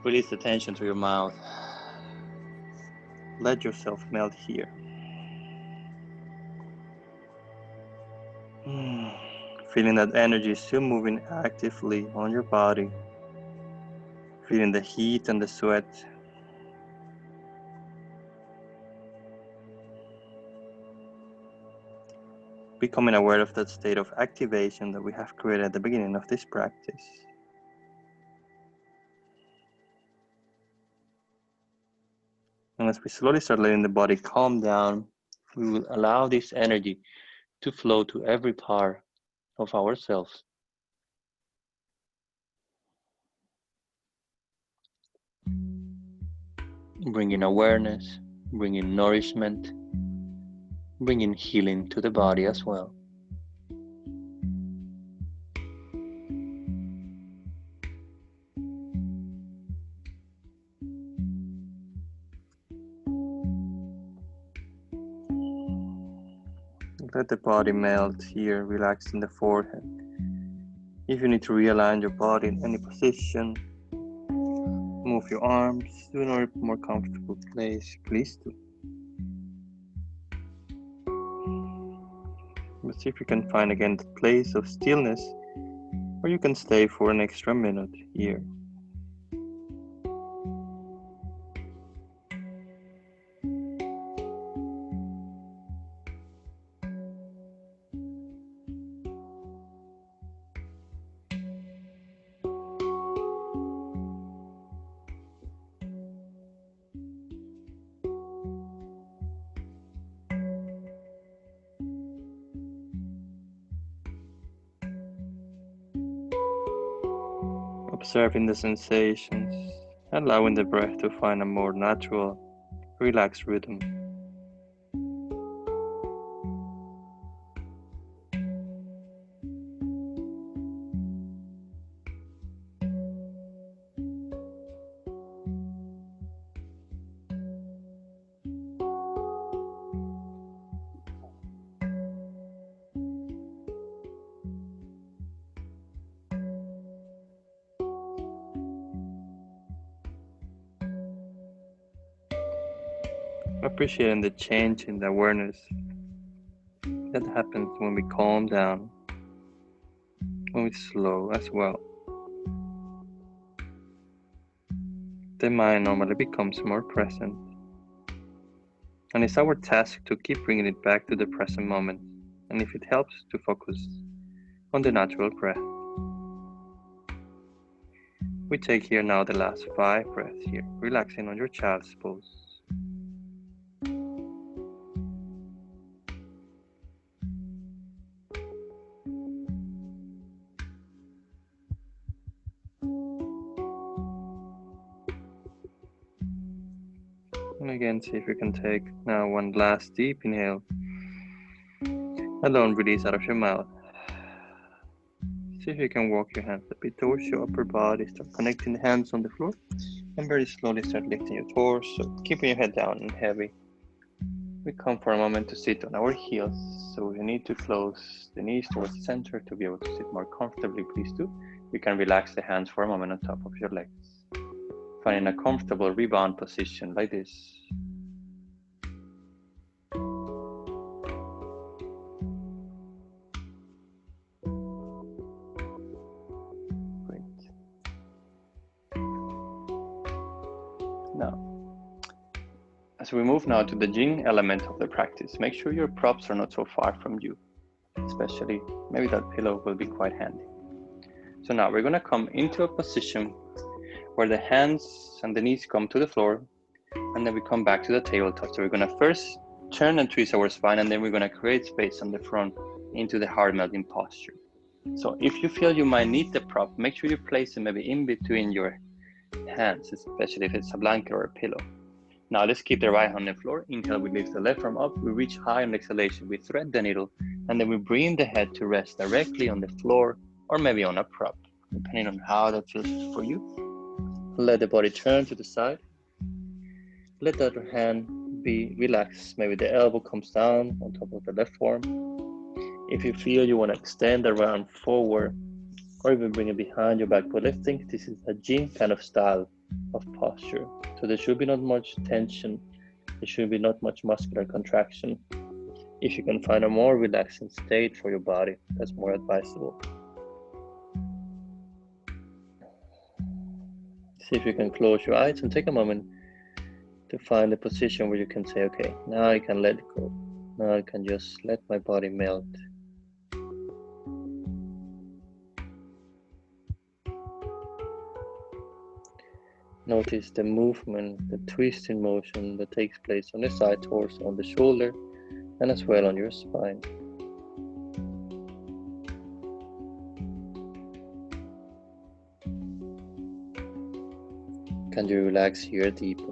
Release the tension through your mouth. Let yourself melt here. Feeling that energy is still moving actively on your body. Feeling the heat and the sweat. Becoming aware of that state of activation that we have created at the beginning of this practice. And as we slowly start letting the body calm down, we will allow this energy to flow to every part of ourselves. Bringing awareness, bringing nourishment, bringing healing to the body as well. Let the body melt here, relaxed in the forehead. If you need to realign your body in any position, move your arms to a more comfortable place, please do. Let's see if you can find again the place of stillness, or you can stay for an extra minute here. observing the sensations, allowing the breath to find a more natural, relaxed rhythm. Appreciating the change in the awareness that happens when we calm down, when we slow as well. The mind normally becomes more present, and it's our task to keep bringing it back to the present moment, and if it helps, to focus on the natural breath. We take here now the last 5 breaths here, relaxing on your child's pose. And again, see if you can take now one last deep inhale. And don't release out of your mouth. See if you can walk your hands a bit towards your upper body. Start connecting the hands on the floor. And very slowly start lifting your torso, keeping your head down and heavy. We come for a moment to sit on our heels. So you need to close the knees towards the center to be able to sit more comfortably, please do. You can relax the hands for a moment on top of your legs. Finding a comfortable rebound position like this. Great. Now, as we move now to the Yin element of the practice, make sure your props are not so far from you. Especially, maybe that pillow will be quite handy. So now we're going to come into a position where the hands and the knees come to the floor, and then we come back to the tabletop. So we're going to first turn and twist our spine, and then we're going to create space on the front into the heart melting posture. So if you feel you might need the prop, make sure you place it maybe in between your hands, especially if it's a blanket or a pillow. Now let's keep the right hand on the floor. Inhale, we lift the left arm up, we reach high on exhalation, we thread the needle, and then we bring the head to rest directly on the floor or maybe on a prop, depending on how that feels for you. Let the body turn to the side. Let the other hand be relaxed. Maybe the elbow comes down on top of the left arm. If you feel you want to extend the arm forward or even bring it behind your back for lifting, this is a Yin kind of style of posture. So there should be not much tension. There should be not much muscular contraction. If you can find a more relaxing state for your body, that's more advisable. See if you can close your eyes and take a moment to find a position where you can say, okay, now I can let go. Now I can just let my body melt. Notice the movement, the twisting motion that takes place on the side torso, on the shoulder, and as well on your spine. Can you relax here deeper?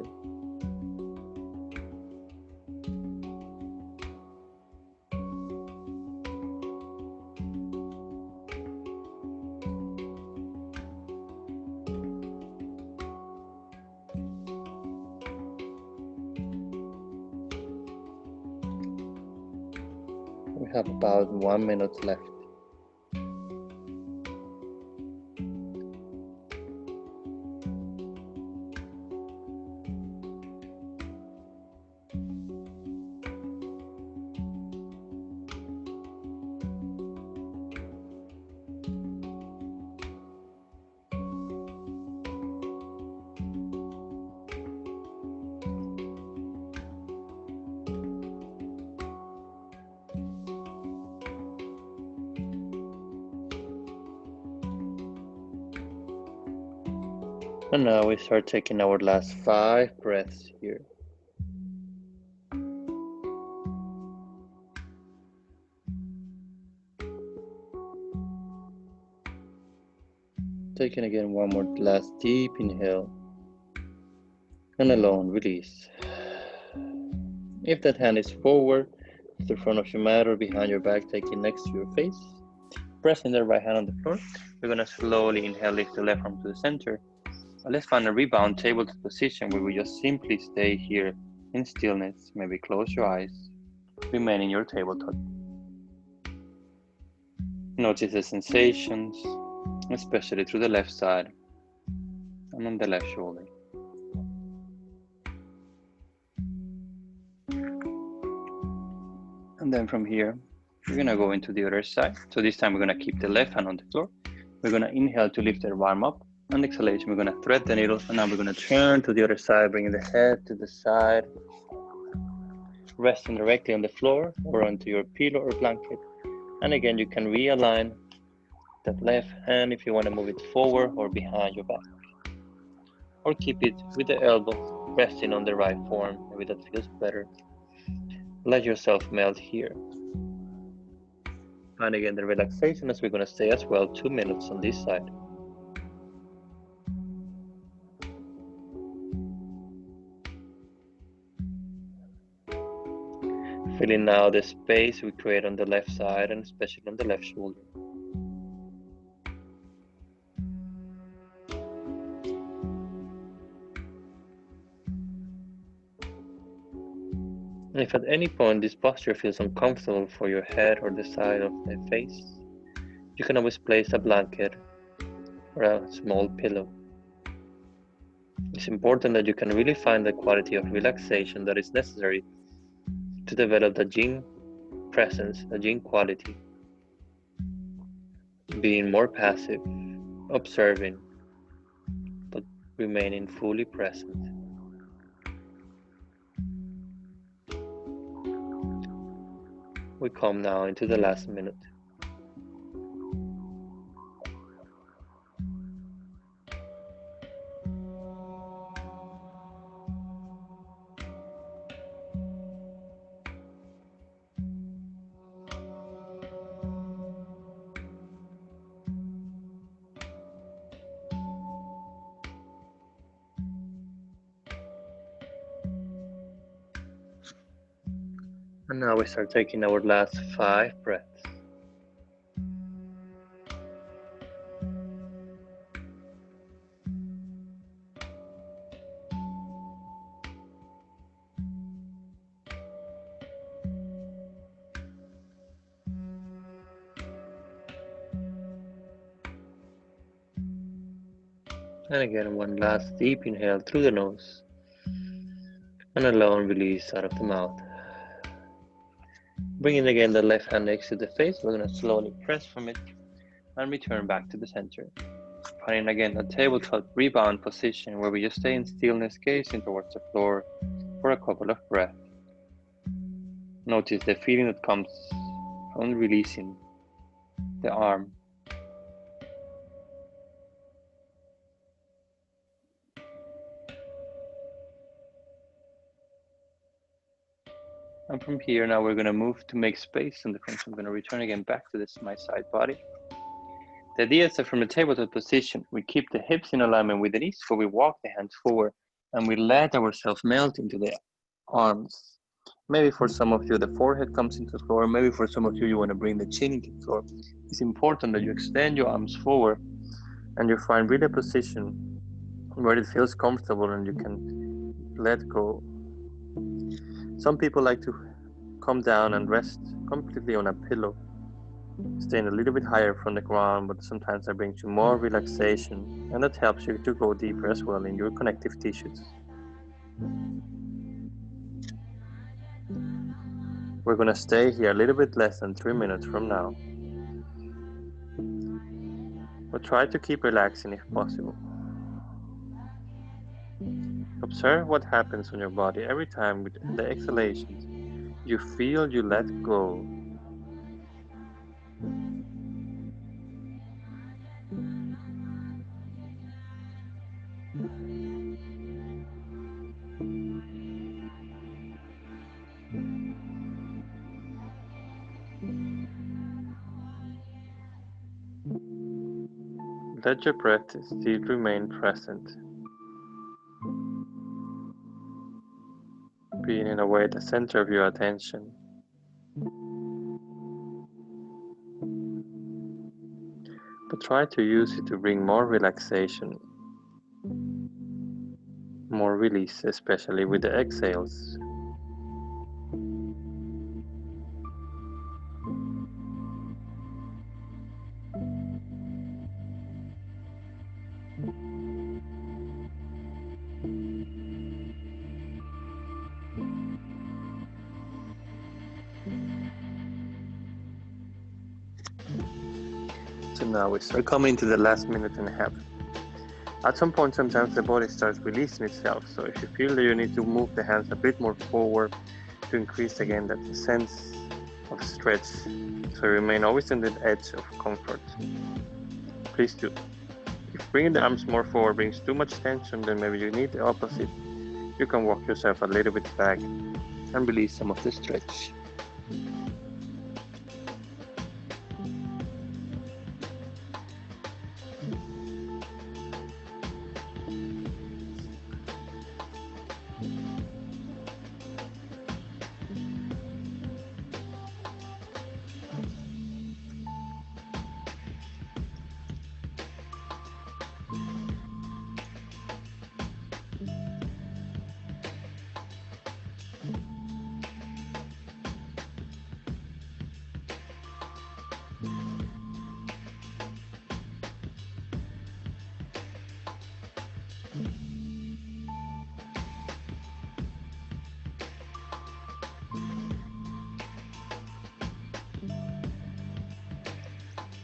We have about 1 minute left. And now we start taking our last 5 breaths here. Taking again one more last deep inhale. And alone, release. If that hand is forward, to the front of your mat or behind your back, take it next to your face. Pressing the right hand on the floor, we're going to slowly inhale, lift the left arm to the center. Let's find a rebound tabletop position where we just simply stay here in stillness. Maybe close your eyes, remain in your tabletop. Notice the sensations, especially through the left side and on the left shoulder. And then from here, we're going to go into the other side. So this time we're going to keep the left hand on the floor. We're going to inhale to lift the arm up. And exhalation, we're going to thread the needle. And now we're going to turn to the other side, bringing the head to the side. Resting directly on the floor or onto your pillow or blanket. And again, you can realign that left hand if you want to move it forward or behind your back. Or keep it with the elbow resting on the right form. Maybe that feels better. Let yourself melt here. And again, the relaxation as we're going to stay as well 2 minutes on this side. Feeling now the space we create on the left side and especially on the left shoulder. And if at any point this posture feels uncomfortable for your head or the side of the face, you can always place a blanket or a small pillow. It's important that you can really find the quality of relaxation that is necessary to develop the Yin presence, the Yin quality. Being more passive, observing, but remaining fully present. We come now into the last minute. And now we start taking our last 5 breaths. And again, one last deep inhale through the nose. And a long release out of the mouth. Bringing again the left hand next to the face, we're going to slowly press from it and return back to the center. Finding again a tabletop rebound position where we just stay in stillness, gazing towards the floor for a couple of breaths. Notice the feeling that comes from releasing the arm. And from here, now we're going to move to make space in the front. So I'm going to return again back to this my side body. The idea is that from the tabletop position, we keep the hips in alignment with the knees, so we walk the hands forward and we let ourselves melt into the arms. Maybe for some of you, the forehead comes into the floor. Maybe for some of you, you want to bring the chin into the floor. It's important that you extend your arms forward and you find really a position where it feels comfortable and you can let go. Some people like to come down and rest completely on a pillow, staying a little bit higher from the ground, but sometimes that brings you more relaxation and that helps you to go deeper as well in your connective tissues. We're going to stay here a little bit less than 3 minutes from now. But try to keep relaxing if possible. Observe what happens on your body every time with the exhalations. You feel you let go. let your breath still remain present, being in a way the center of your attention. But try to use it to bring more relaxation, more release, especially with the exhales. So now we start coming to the last minute and a half. At some point, sometimes the body starts releasing itself. So if you feel that you need to move the hands a bit more forward to increase again that sense of stretch, so remain always on the edge of comfort, please do. If bringing the arms more forward brings too much tension, then maybe you need the opposite. You can walk yourself a little bit back and release some of the stretch.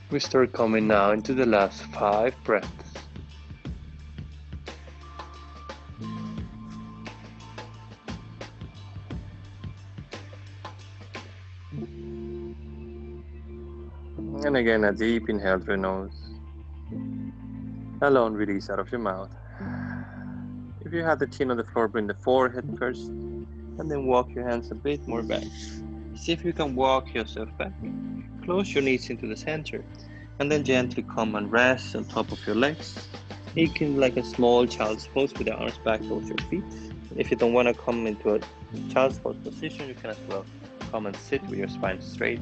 We start coming now into the last 5 breaths. And again, a deep inhale through your nose. A long release out of your mouth. If you have the chin on the floor, bring the forehead first, and then walk your hands a bit more back. See if you can walk yourself back. Close your knees into the center, and then gently come and rest on top of your legs. You can like a small child's pose with the arms back towards your feet. If you don't want to come into a child's pose position, you can as well come and sit with your spine straight,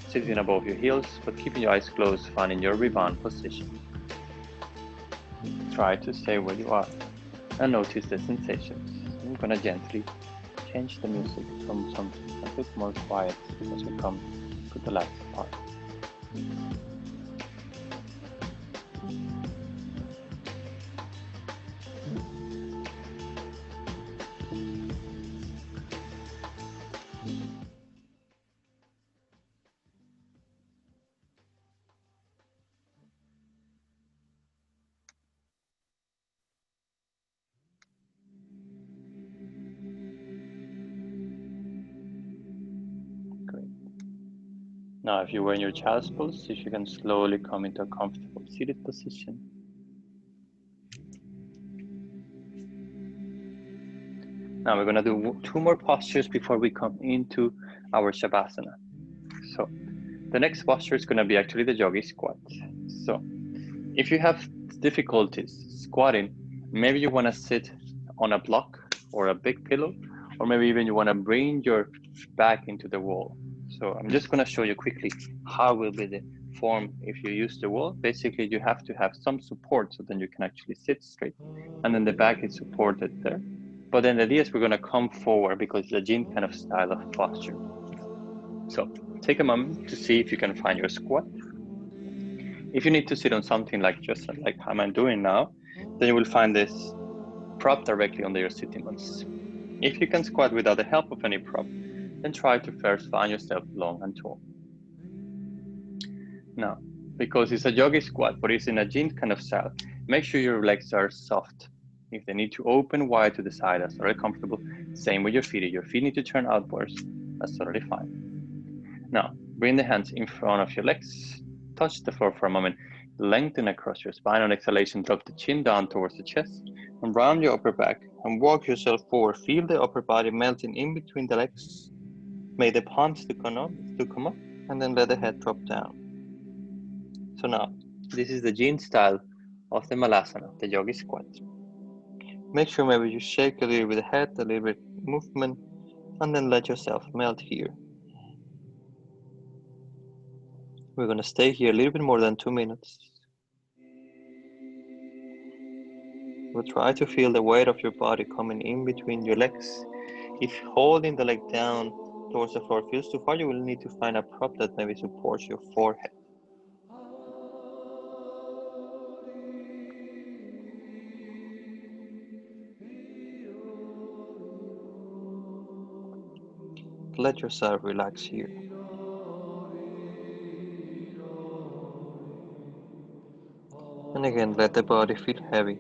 sitting above your heels, but keeping your eyes closed, finding your rebound position. Try to stay where you are and notice the sensations. I'm gonna gently change the music from something a bit more quiet as we come to the last part. Great. Now, if you were in your child's pose, if you can slowly come into a comfortable seated position. Now we're gonna do 2 more postures before we come into our Shavasana. So the next posture is gonna be actually the yogi squat. So if you have difficulties squatting, maybe you wanna sit on a block or a big pillow, or maybe even you wanna bring your back into the wall. So I'm just gonna show you quickly how will be the form if you use the wall. Basically, you have to have some support so then you can actually sit straight, and then the back is supported there. But then the idea is we're gonna come forward because it's a Yin kind of style of posture. So take a moment to see if you can find your squat. If you need to sit on something like just like how I'm doing now, then you will find this prop directly under your sitting bones. If you can squat without the help of any prop, then try to first find yourself long and tall. Now, because it's a yogi squat, but it's in a Yin kind of style, make sure your legs are soft. If they need to open wide to the side, that's totally comfortable. Same with your feet. If your feet need to turn outwards, that's totally fine. Now, bring the hands in front of your legs. Touch the floor for a moment. Lengthen across your spine. On exhalation, drop the chin down towards the chest and round your upper back and walk yourself forward. Feel the upper body melting in between the legs. May the palms to come up and then let the head drop down. So now, This is the Yin style of the Malasana, the yogi squat. Make sure maybe you shake a little bit the head, a little bit movement, and then let yourself melt here. We're going to stay here a little bit more than 2 minutes. We'll try to feel the weight of your body coming in between your legs. If holding the leg down towards the floor feels too far, you will need to find a prop that maybe supports your forehead. Let yourself relax here. And again, let the body feel heavy.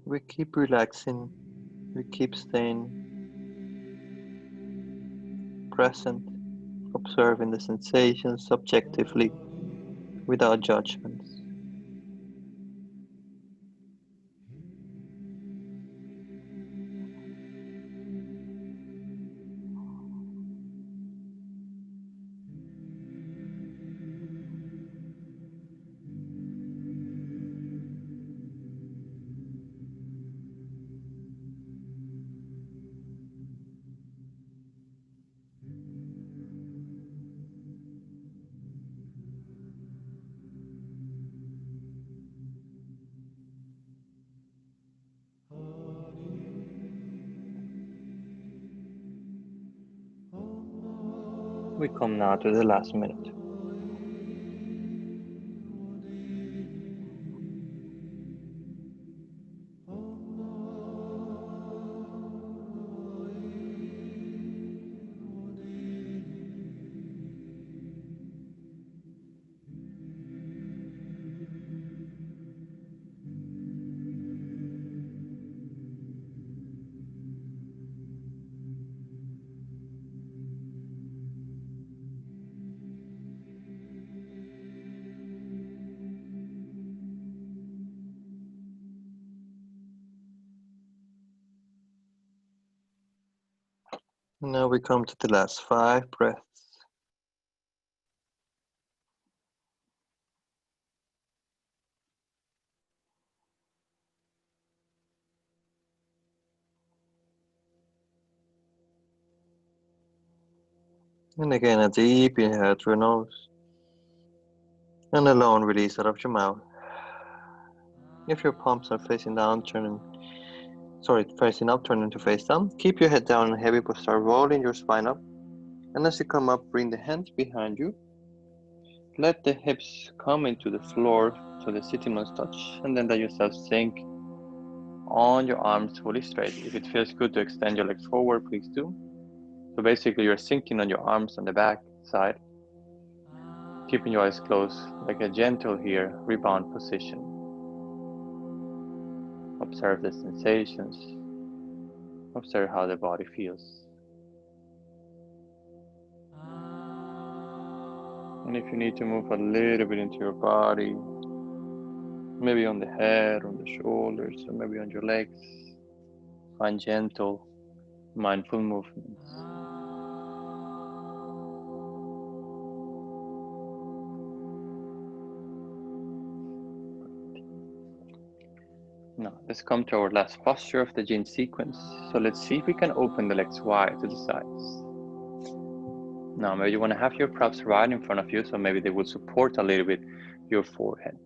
We keep relaxing, we keep staying present, observing the sensations subjectively without judgments. We come now to the last minute. Now we come to the last 5 breaths. And again, a deep inhale through your nose. And a long release out of your mouth. If your palms are facing up, turning to face down. Keep your head down and heavy, but start rolling your spine up. And as you come up, bring the hands behind you. Let the hips come into the floor so the sitting bones touch, and then let yourself sink on your arms fully straight. If it feels good to extend your legs forward, please do. So basically you're sinking on your arms on the back side, keeping your eyes closed like a gentle here, rebound position. Observe the sensations. Observe how the body feels. And if you need to move a little bit into your body, maybe on the head, on the shoulders, or maybe on your legs, find gentle, mindful movements. Now, let's come to our last posture of the Yin sequence. So let's see if we can open the legs wide to the sides. Now, maybe you want to have your props right in front of you, so maybe they will support a little bit your forehead.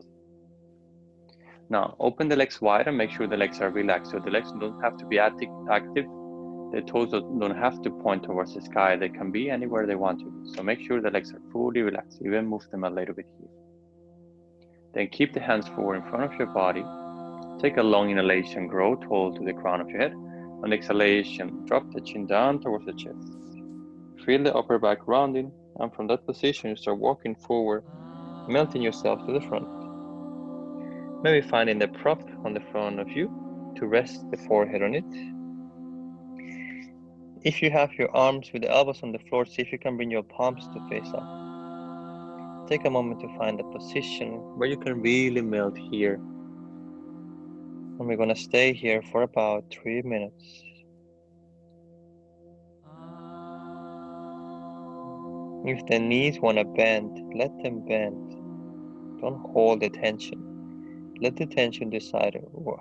Now, open the legs wide and make sure the legs are relaxed. So the legs don't have to be active. The toes don't have to point towards the sky. They can be anywhere they want to be. So make sure the legs are fully relaxed. Even move them a little bit here. Then keep the hands forward in front of your body. Take a long inhalation, grow tall to the crown of your head. On exhalation, drop the chin down towards the chest. Feel the upper back rounding And from that position, you start walking forward, melting yourself to the front. Maybe finding the prop on the front of you to rest the forehead on it. If you have your arms with the elbows on the floor, see if you can bring your palms to face up. Take a moment to find a position where you can really melt here. And we're gonna stay here for about 3 minutes. If the knees wanna bend, let them bend. Don't hold the tension. Let the tension decide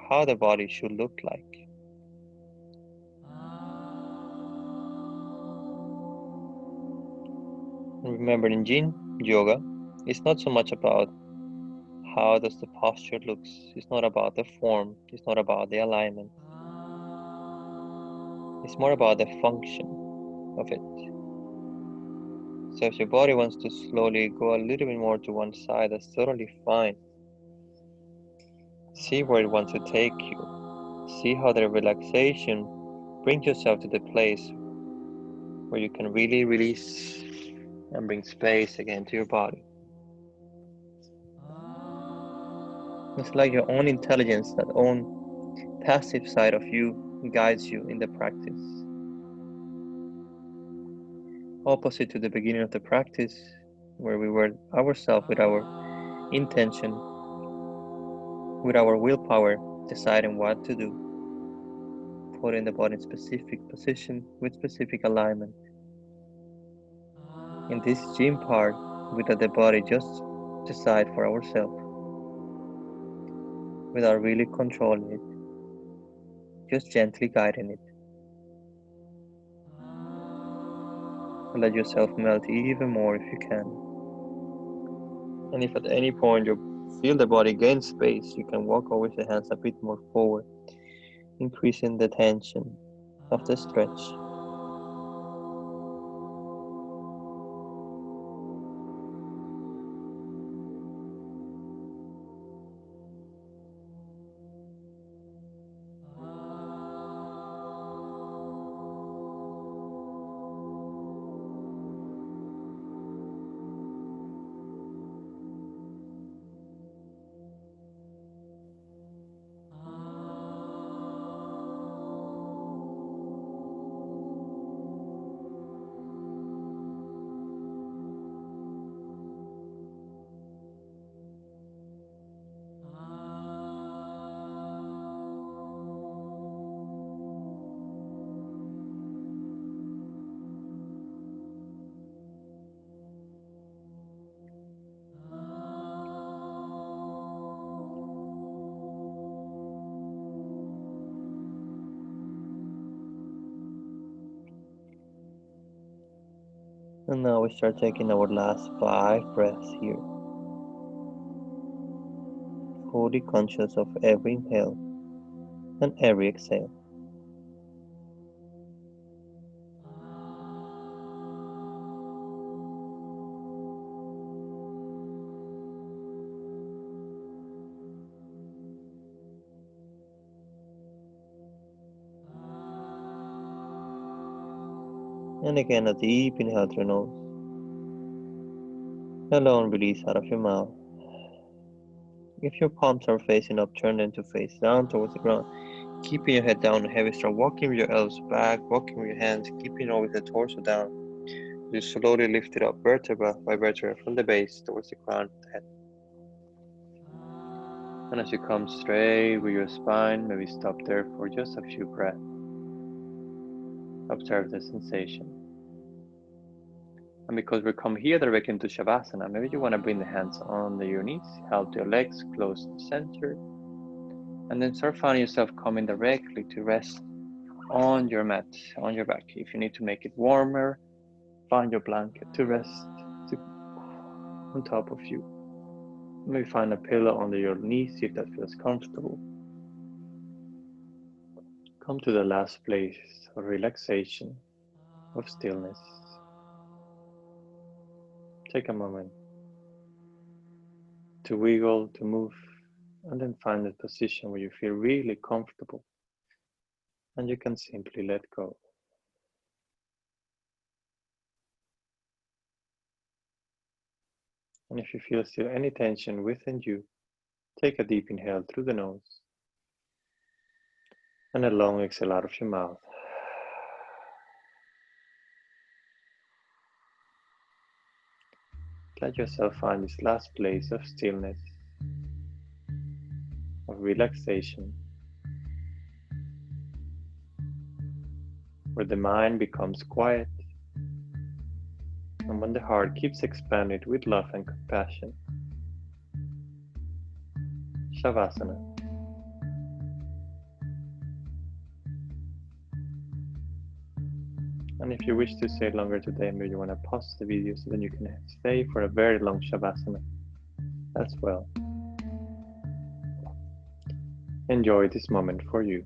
how the body should look like. And remember, in Yin Yoga, it's not so much about how does the posture looks. It's not about the form. It's not about the alignment. It's more about the function of it. So if your body wants to slowly go a little bit more to one side, that's totally fine. See where it wants to take you. See how the relaxation brings yourself to the place where you can really release and bring space again to your body. It's like your own intelligence, that own passive side of you guides you in the practice. Opposite to the beginning of the practice, where we were ourselves with our intention, with our willpower, deciding what to do, putting the body in specific position with specific alignment. In this gym part, we let the body just decide for ourselves, without really controlling it, just gently guiding it. Let yourself melt even more if you can. And if at any point you feel the body gain space, you can walk over the hands a bit more forward, increasing the tension of the stretch. And now we start taking our last 5 breaths here, fully conscious of every inhale and every exhale. And again, a deep inhale through your nose, and long release out of your mouth. If your palms are facing up, turn them to face down towards the ground. Keeping your head down and heavy, start walking with your elbows back, walking with your hands, keeping always the torso down. You slowly lift it up vertebra by vertebra from the base towards the crown of the head. And as you come straight with your spine, maybe stop there for just a few breaths. Observe the sensation. And because we come here directly into Shavasana, maybe you want to bring the hands on your knees, help your legs close to the center, and then start finding yourself coming directly to rest on your mat, on your back. If you need to make it warmer, find your blanket to rest on top of you. Maybe find a pillow under your knees if that feels comfortable. Come to the last place of relaxation, of stillness. Take a moment to wiggle, to move, and then find a position where you feel really comfortable and you can simply let go. And if you feel still any tension within you, take a deep inhale through the nose and a long exhale out of your mouth. Let yourself find this last place of stillness, of relaxation, where the mind becomes quiet and when the heart keeps expanded with love and compassion. Shavasana. And if you wish to stay longer today, maybe you want to pause the video so then you can stay for a very long Shavasana as well. Enjoy this moment for you.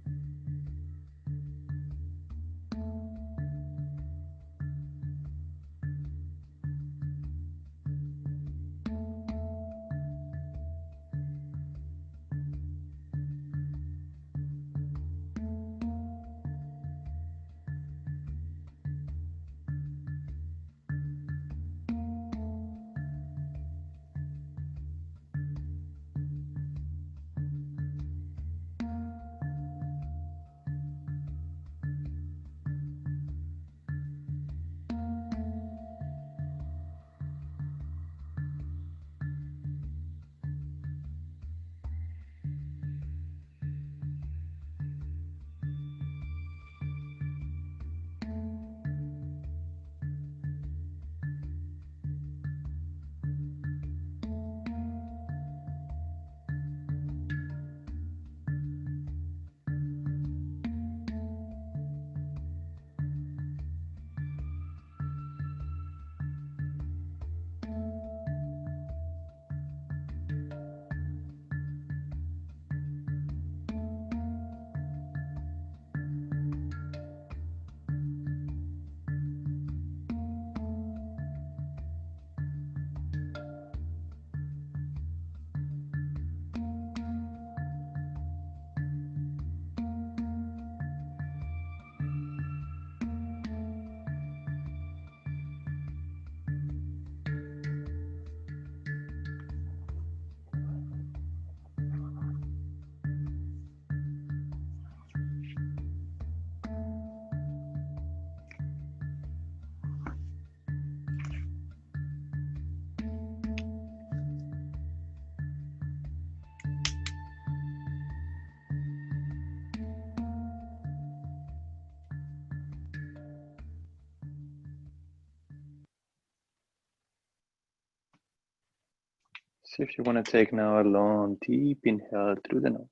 So if you want to take now a long, deep inhale through the nose.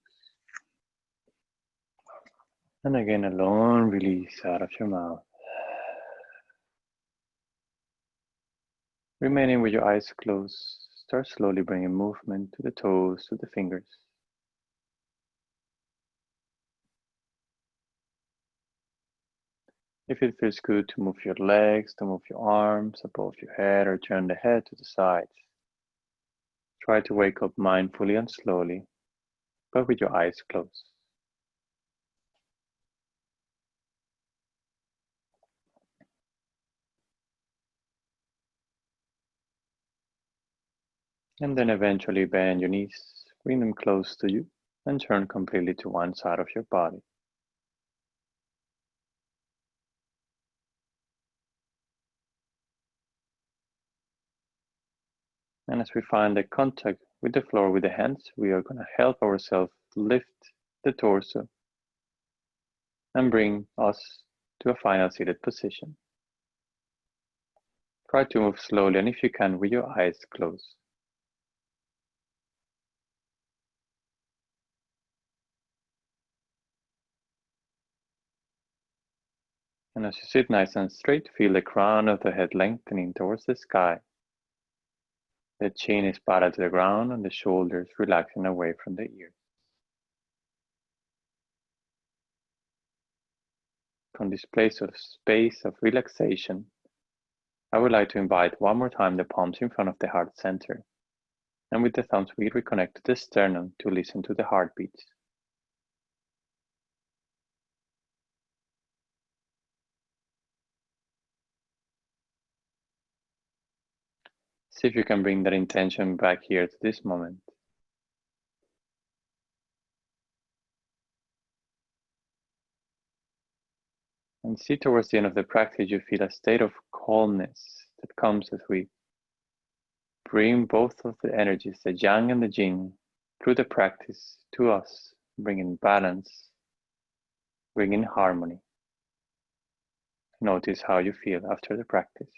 And again, a long release out of your mouth. Remaining with your eyes closed, start slowly bringing movement to the toes, to the fingers. If it feels good to move your legs, to move your arms above your head or turn the head to the sides. Try to wake up mindfully and slowly, but with your eyes closed. And then eventually bend your knees, bring them close to you, and turn completely to one side of your body. And as we find the contact with the floor with the hands, we are going to help ourselves lift the torso and bring us to a final seated position. Try to move slowly and if you can with your eyes closed. And as you sit nice and straight, feel the crown of the head lengthening towards the sky. The chin is parallel to the ground and the shoulders relaxing away from the ears. From this place of space of relaxation, I would like to invite one more time the palms in front of the heart center. And with the thumbs, we reconnect to the sternum to listen to the heartbeats. See if you can bring that intention back here to this moment. And see towards the end of the practice, you feel a state of calmness that comes as we bring both of the energies, the Yang and the Yin, through the practice to us, bringing balance, bringing harmony. Notice how you feel after the practice.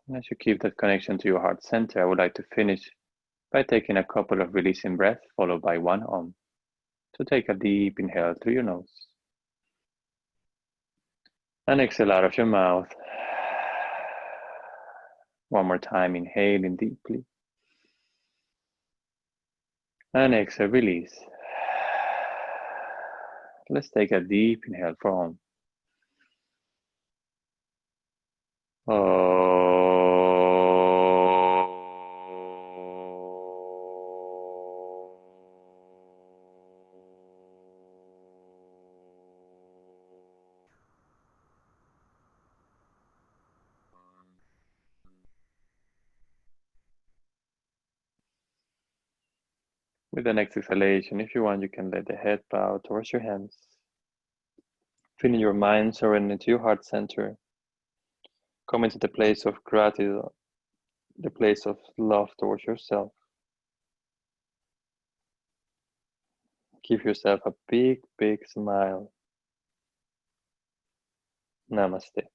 And as you keep that connection to your heart center, I would like to finish by taking a couple of releasing breaths followed by one Om. So take a deep inhale through your nose and exhale out of your mouth. One more time, inhaling deeply and exhale, release. Let's take a deep inhale for Om. With the next exhalation, if you want, you can let the head bow towards your hands. Feeling your mind surrender into your heart center. Come into the place of gratitude, the place of love towards yourself. Give yourself a big, big smile. Namaste.